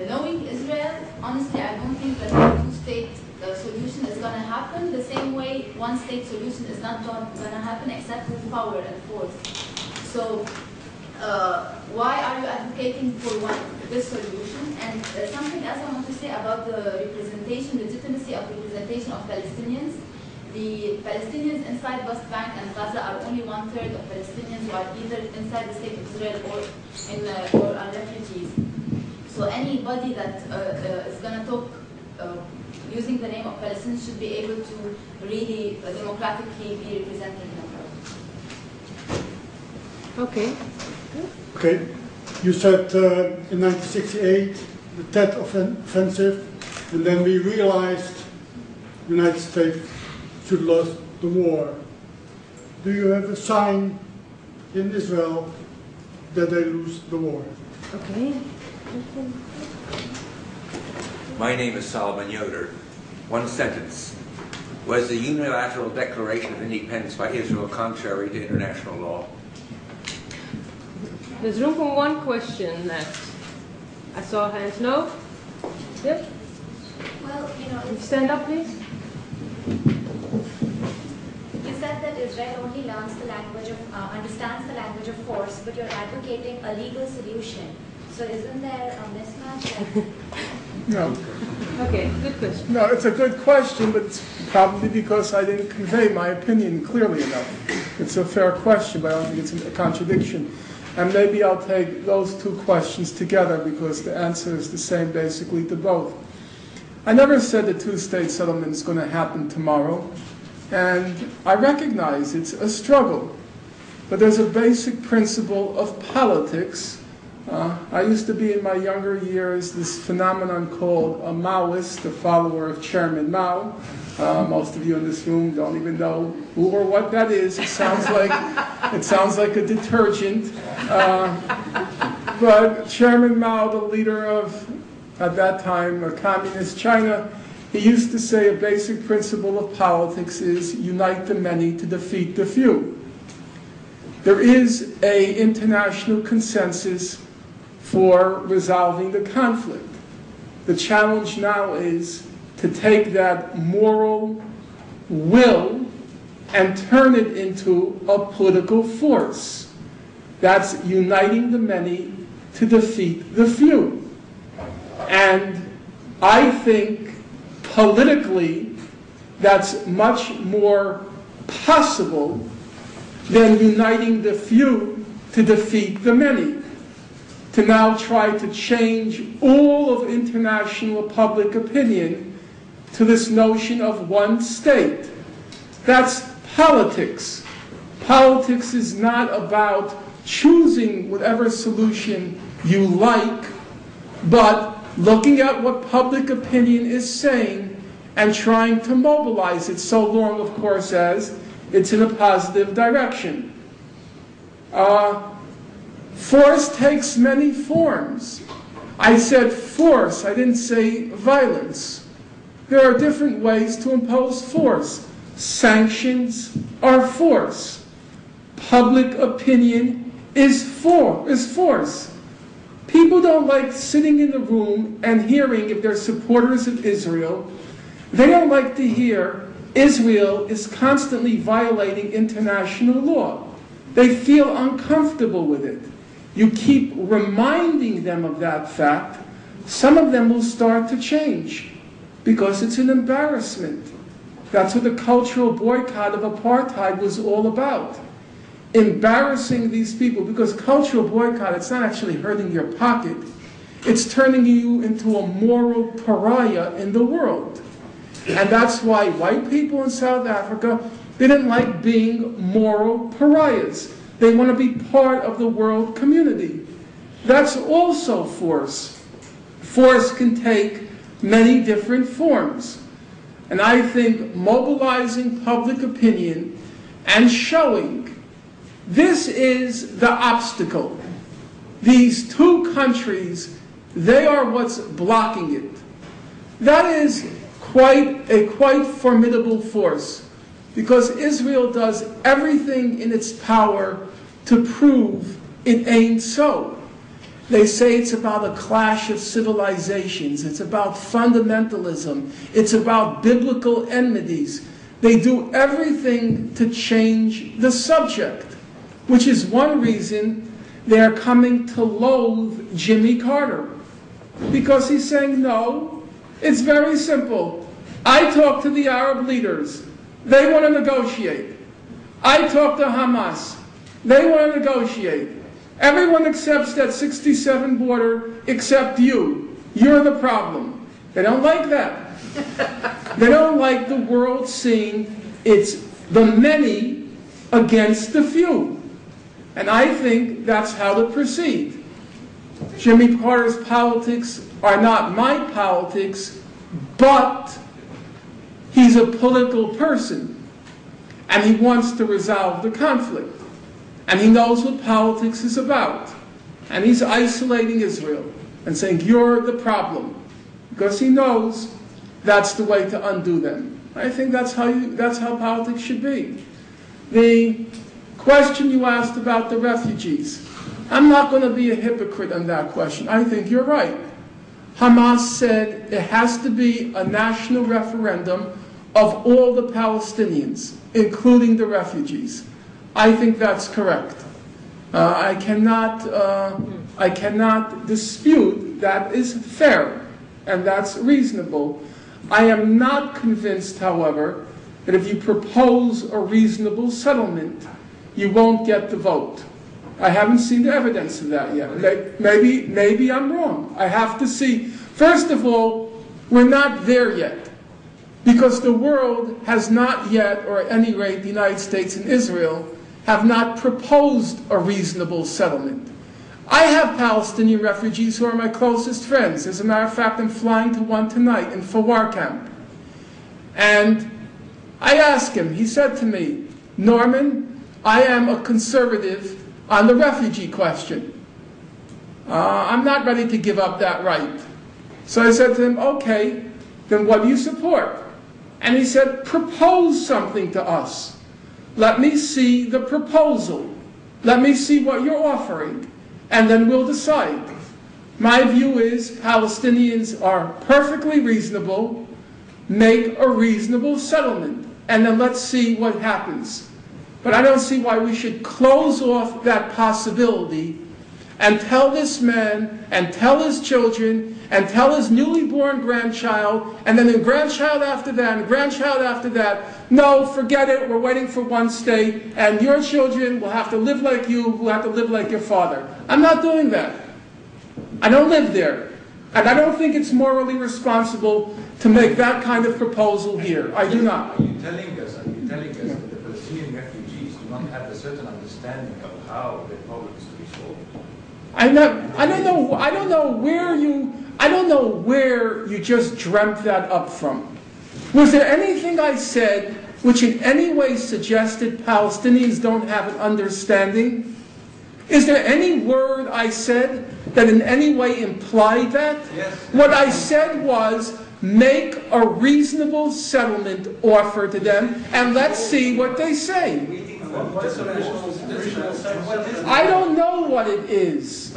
Knowing Israel, honestly, I don't think that the two-state solution is going to happen the same way one-state solution is not going to happen except with power and force. So why are you advocating for this solution? And something else I want to say about the legitimacy of representation of Palestinians. The Palestinians inside West Bank and Gaza are only 1/3 of Palestinians who are either inside the state of Israel or are refugees. So anybody that is going to talk using the name of Palestinians should be able to really democratically be representing them. Okay. Okay. You said in 1968 the Tet Offensive, and then we realized the United States should lose the war. Do you have a sign in Israel that they lose the war? Okay. My name is Solomon Yoder. One sentence. Was the unilateral declaration of independence by Israel contrary to international law? There's room for one question left. I saw hands. No? Yep. Well, stand up, please. You said that Israel only learns the language of, understands the language of force, but you're advocating a legal solution. So isn't there a mismatch? No. Okay, good question. No, it's a good question, but it's probably because I didn't convey my opinion clearly enough. It's a fair question, but I don't think it's a contradiction. And maybe I'll take those two questions together because the answer is the same basically to both. I never said the two-state settlement is going to happen tomorrow, and I recognize it's a struggle. But there's a basic principle of politics. I used to be in my younger years this phenomenon called a Maoist, a follower of Chairman Mao. Most of you in this room don't even know who or what that is. It sounds like a detergent. But Chairman Mao, the leader of, at that time, communist China, he used to say a basic principle of politics is unite the many to defeat the few. There is an international consensus for resolving the conflict. The challenge now is to take that moral will and turn it into a political force. That's uniting the many to defeat the few. And I think politically that's much more possible than uniting the few to defeat the many. To now try to change all of international public opinion to this notion of one state. That's politics. Politics is not about choosing whatever solution you like, but looking at what public opinion is saying and trying to mobilize it so long, of course, as it's in a positive direction. Force takes many forms. I said force, I didn't say violence. There are different ways to impose force. Sanctions are force. Public opinion is force. People don't like sitting in the room and hearing, if they're supporters of Israel, they don't like to hear Israel is constantly violating international law. They feel uncomfortable with it. You keep reminding them of that fact, some of them will start to change because it's an embarrassment. That's what the cultural boycott of apartheid was all about. Embarrassing these people, because cultural boycott, it's not actually hurting your pocket. It's turning you into a moral pariah in the world. And that's why white people in South Africa didn't like being moral pariahs. They want to be part of the world community. That's also force. Force can take many different forms. And I think mobilizing public opinion and showing this is the obstacle. These two countries, they are what's blocking it. That is a quite formidable force, because Israel does everything in its power to prove it ain't so. They say it's about a clash of civilizations, it's about fundamentalism, it's about biblical enmities. They do everything to change the subject, which is one reason they're coming to loathe Jimmy Carter. Because he's saying, no, it's very simple. I talk to the Arab leaders. They want to negotiate. I talk to Hamas. They want to negotiate. Everyone accepts that 67 border except you. You're the problem. They don't like that. They don't like the world seeing it's the many against the few. And I think that's how to proceed. Jimmy Carter's politics are not my politics, but he's a political person, and he wants to resolve the conflict. And he knows what politics is about. And he's isolating Israel and saying, you're the problem, because he knows that's the way to undo them. I think that's how politics should be. The question you asked about the refugees, I'm not going to be a hypocrite on that question. I think you're right. Hamas said it has to be a national referendum of all the Palestinians, including the refugees. I think that's correct. I cannot dispute that is fair. and that's reasonable. I am not convinced, however, that if you propose a reasonable settlement, you won't get the vote. I haven't seen the evidence of that yet. Maybe I'm wrong. I have to see. First of all, we're not there yet, because the world has not yet, or at any rate the United States and Israel, have not proposed a reasonable settlement. I have Palestinian refugees who are my closest friends. As a matter of fact, I'm flying to one tonight in Fawar camp. And I asked him, he said to me, Norman, I am a conservative on the refugee question. I'm not ready to give up that right. So I said to him, okay, then what do you support? And he said, propose something to us. Let me see the proposal. Let me see what you're offering, and then we'll decide. My view is Palestinians are perfectly reasonable. Make a reasonable settlement, and then let's see what happens. But I don't see why we should close off that possibility and tell this man and tell his children and tell his newly born grandchild, and then the grandchild after that, and grandchild after that, no, forget it, we're waiting for one state, and your children will have to live like you, who have to live like your father. I'm not doing that. I don't live there. And I don't think it's morally responsible to make that kind of proposal here. I do not. Are you telling us that the Palestinian refugees do not have a certain understanding of how the problem is to be solved? I don't know where you just dreamt that up from. Was there anything I said which in any way suggested Palestinians don't have an understanding? Is there any word I said that in any way implied that? Yes. What I said was, make a reasonable settlement offer to them, and let's see what they say. I don't know what it is.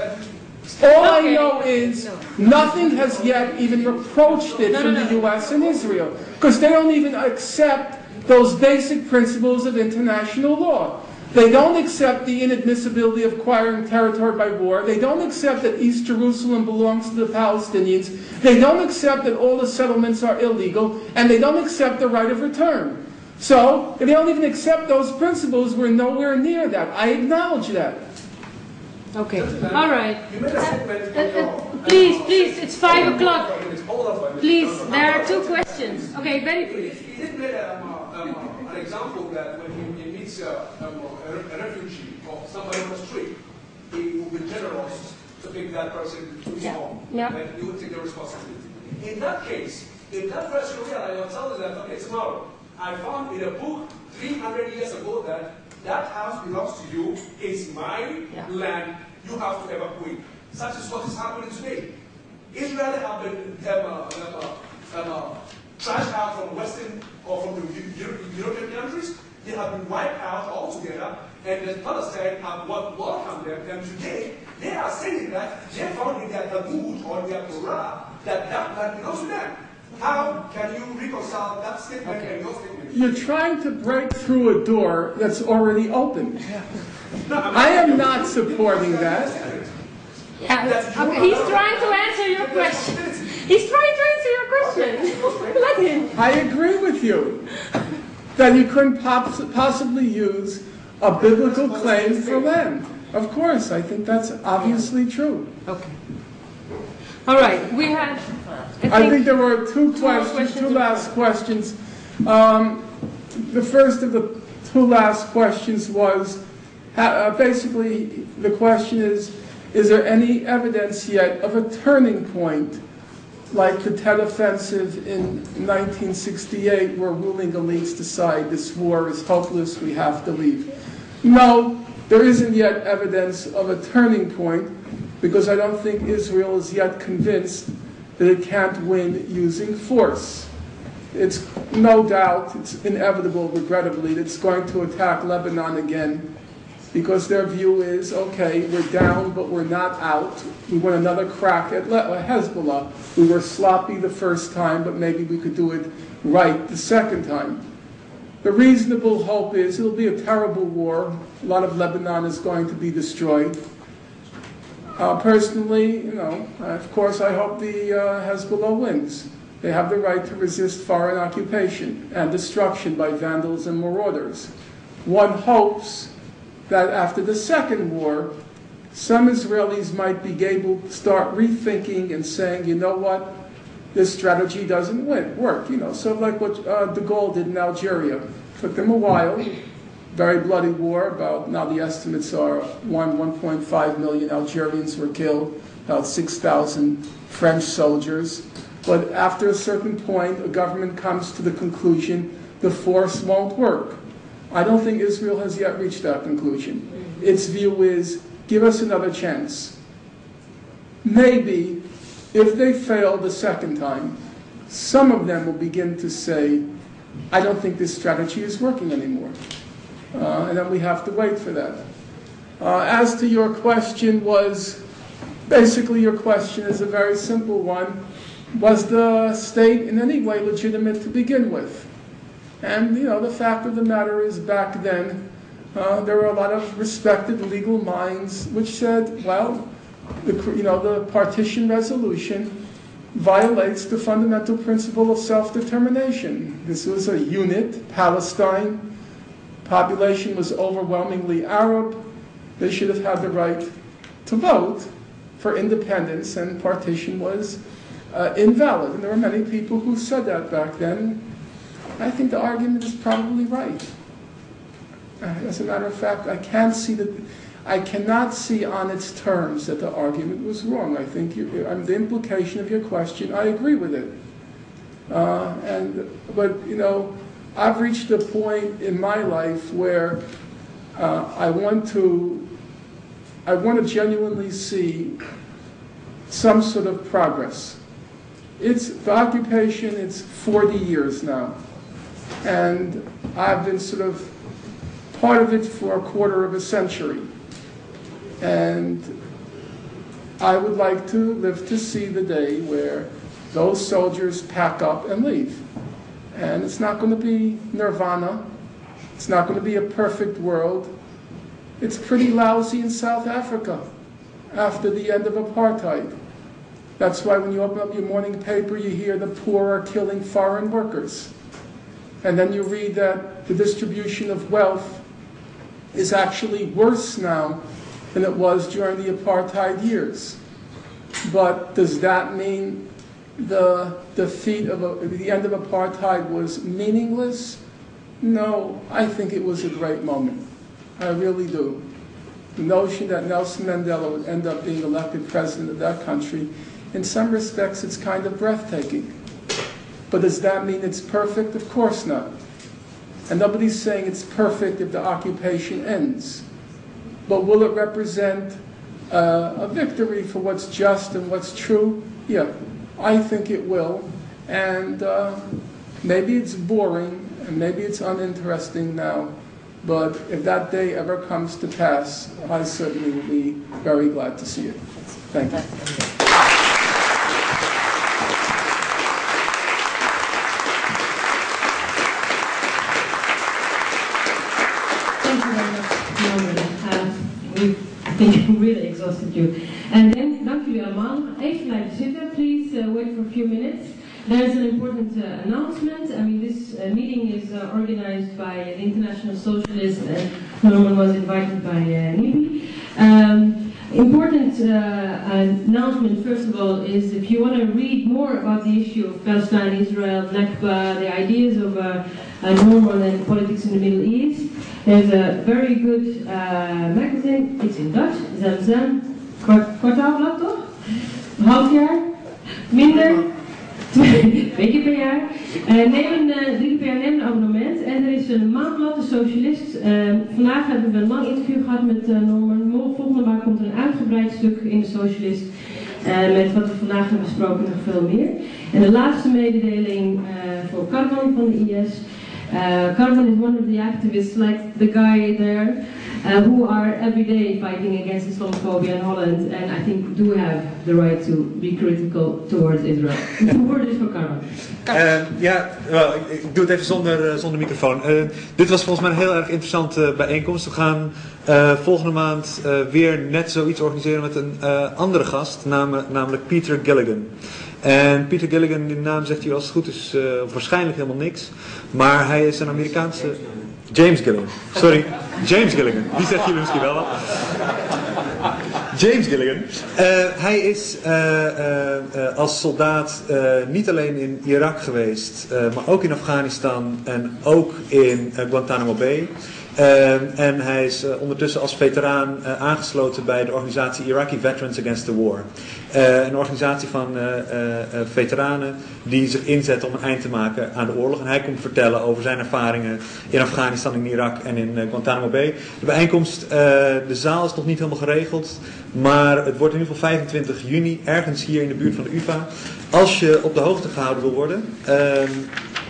All I know is nothing has yet even reproached it from the U.S. and Israel, because they don't even accept those basic principles of international law. They don't accept the inadmissibility of acquiring territory by war. They don't accept that East Jerusalem belongs to the Palestinians. They don't accept that all the settlements are illegal, and they don't accept the right of return. So, if they don't even accept those principles, we're nowhere near that. I acknowledge that. Okay. All right. You made a statement. Please, it's 5 o'clock. Please, there are 2 questions. Okay, very please. He did make an example that when he meets a refugee or somebody on the street, he will be generous to pick that person to his home. Yeah. And he will take the responsibility. In that case, if that person realizes or tells that, okay, tomorrow, I found in a book 300 years ago that house belongs to you, it's my land, you have to evacuate. Such is what is happening today. Israel have been trashed out from Western or from the European countries. They have been wiped out altogether, and the Palestinians have welcomed them. And today, they are saying that they found in their Talmud or their Torah that land belongs to them. How can you reconcile that statement and your statement? You're trying to break through a door that's already open. I am not supporting that. Okay, he's trying to answer your question. He's trying to answer your question. Let him. I agree with you that you couldn't possibly use a biblical claim for land. Of course, I think that's obviously true. Okay. All right, we have... I think there were two last questions. The first of the 2 last questions was, basically the question is there any evidence yet of a turning point like the Tet Offensive in 1968 where ruling elites decide this war is hopeless, we have to leave? No, there isn't yet evidence of a turning point because I don't think Israel is yet convinced that it can't win using force. It's no doubt, it's inevitable, regrettably, that it's going to attack Lebanon again because their view is, okay, we're down, but we're not out. We want another crack at Hezbollah. We were sloppy the first time, but maybe we could do it right the second time. The reasonable hope is it'll be a terrible war. A lot of Lebanon is going to be destroyed. Personally, of course, I hope the Hezbollah wins. They have the right to resist foreign occupation and destruction by vandals and marauders. One hopes that after the second war, some Israelis might be able to start rethinking and saying, you know what, this strategy doesn't work. Sort of like what de Gaulle did in Algeria. Took them a while, very bloody war. About now the estimates are 1.5 million Algerians were killed, about 6,000 French soldiers. But after a certain point, a government comes to the conclusion the force won't work. I don't think Israel has yet reached that conclusion. Its view is, give us another chance. Maybe, if they fail the second time, some of them will begin to say, I don't think this strategy is working anymore. And then we have to wait for that. As to your question basically your question is a very simple one. Was the state in any way legitimate to begin with? And, the fact of the matter is back then, there were a lot of respected legal minds which said, well, the partition resolution violates the fundamental principle of self-determination. This was a unit, Palestine. Population was overwhelmingly Arab. They should have had the right to vote for independence, and partition was invalid. And there were many people who said that back then. I think the argument is probably right. As a matter of fact, I cannot see on its terms that the argument was wrong. I think the implication of your question, I agree with it. But I've reached a point in my life where I want to genuinely see some sort of progress. The occupation, it's 40 years now. And I've been sort of part of it for a quarter of a century. And I would like to live to see the day where those soldiers pack up and leave. And it's not going to be nirvana. It's not going to be a perfect world. It's pretty lousy in South Africa after the end of apartheid. That's why when you open up your morning paper, you hear the poor are killing foreign workers. And then you read that the distribution of wealth is actually worse now than it was during the apartheid years. But does that mean the defeat of the end of apartheid was meaningless? No, I think it was a great moment. I really do. The notion that Nelson Mandela would end up being elected president of that country, in some respects, it's kind of breathtaking. But does that mean it's perfect? Of course not. And nobody's saying it's perfect if the occupation ends. But will it represent a victory for what's just and what's true? Yeah, I think it will. And maybe it's boring, and maybe it's uninteresting now. But if that day ever comes to pass, I certainly will be very glad to see it. Thank you. I think we really exhausted you. And then, dank jullie allemaal. Even blijven zitten. Please wait for a few minutes. There's an important announcement. I mean, this meeting is organized by the International Socialists, and Norman was invited by NIBI. Important announcement, first of all, is if you want to read more about the issue of Palestine, Israel, Nakba, the ideas of Norman and politics in the Middle East, there's a very good magazine. It's in Dutch, Zamzam, kwartaalblad toch? Een half jaar? Minder? 2 keer per jaar. Neem 3 keer per jaar neem een abonnement. En er is een maandblad, de Socialist. Vandaag hebben we een lang interview gehad met Norman. Volgende maand komt er een uitgebreid stuk in de Socialist. Met wat we vandaag hebben besproken nog veel meer. En de laatste mededeling voor Karman van de IS. Karman is one of the activists, like the guy there. who are every day fighting against Islamophobia in Holland, and I think do have the right to be critical towards Israel. The word is for Carmen. Ik doe het even zonder microfoon. Dit was volgens mij een heel erg interessante bijeenkomst. We gaan volgende maand weer net zoiets organiseren met een andere gast, namelijk Peter Gilligan. En Peter Gilligan, die naam zegt u als het goed is waarschijnlijk helemaal niks. Maar hij is een Amerikaanse... James Gilligan. Sorry, James Gilligan. Die zegt jullie misschien wel wat. James Gilligan. Hij is als soldaat niet alleen in Irak geweest, maar ook in Afghanistan en ook in Guantanamo Bay. En hij is ondertussen als veteraan aangesloten bij de organisatie Iraqi Veterans Against the War. Een organisatie van veteranen die zich inzetten om een eind te maken aan de oorlog. En hij komt vertellen over zijn ervaringen in Afghanistan, in Irak en in Guantanamo Bay. De bijeenkomst, de zaal is nog niet helemaal geregeld, maar het wordt in ieder geval 25 juni, ergens hier in de buurt van de UvA. Als je op de hoogte gehouden wil worden,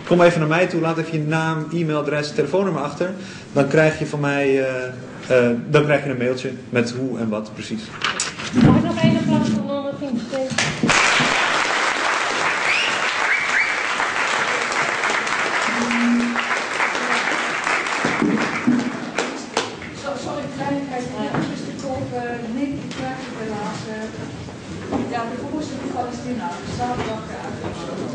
kom even naar mij toe, laat even je naam, e-mailadres, telefoonnummer achter. Dan krijg je van mij dan krijg je een mailtje met hoe en wat precies. Mag ik nog één applaus voor Norman Finkelstein? Sorry, kleinigheid. Dus de kolf, Nick, ik krijg het helaas. Ja, de voorzitter van Palestina, zaterdag uit.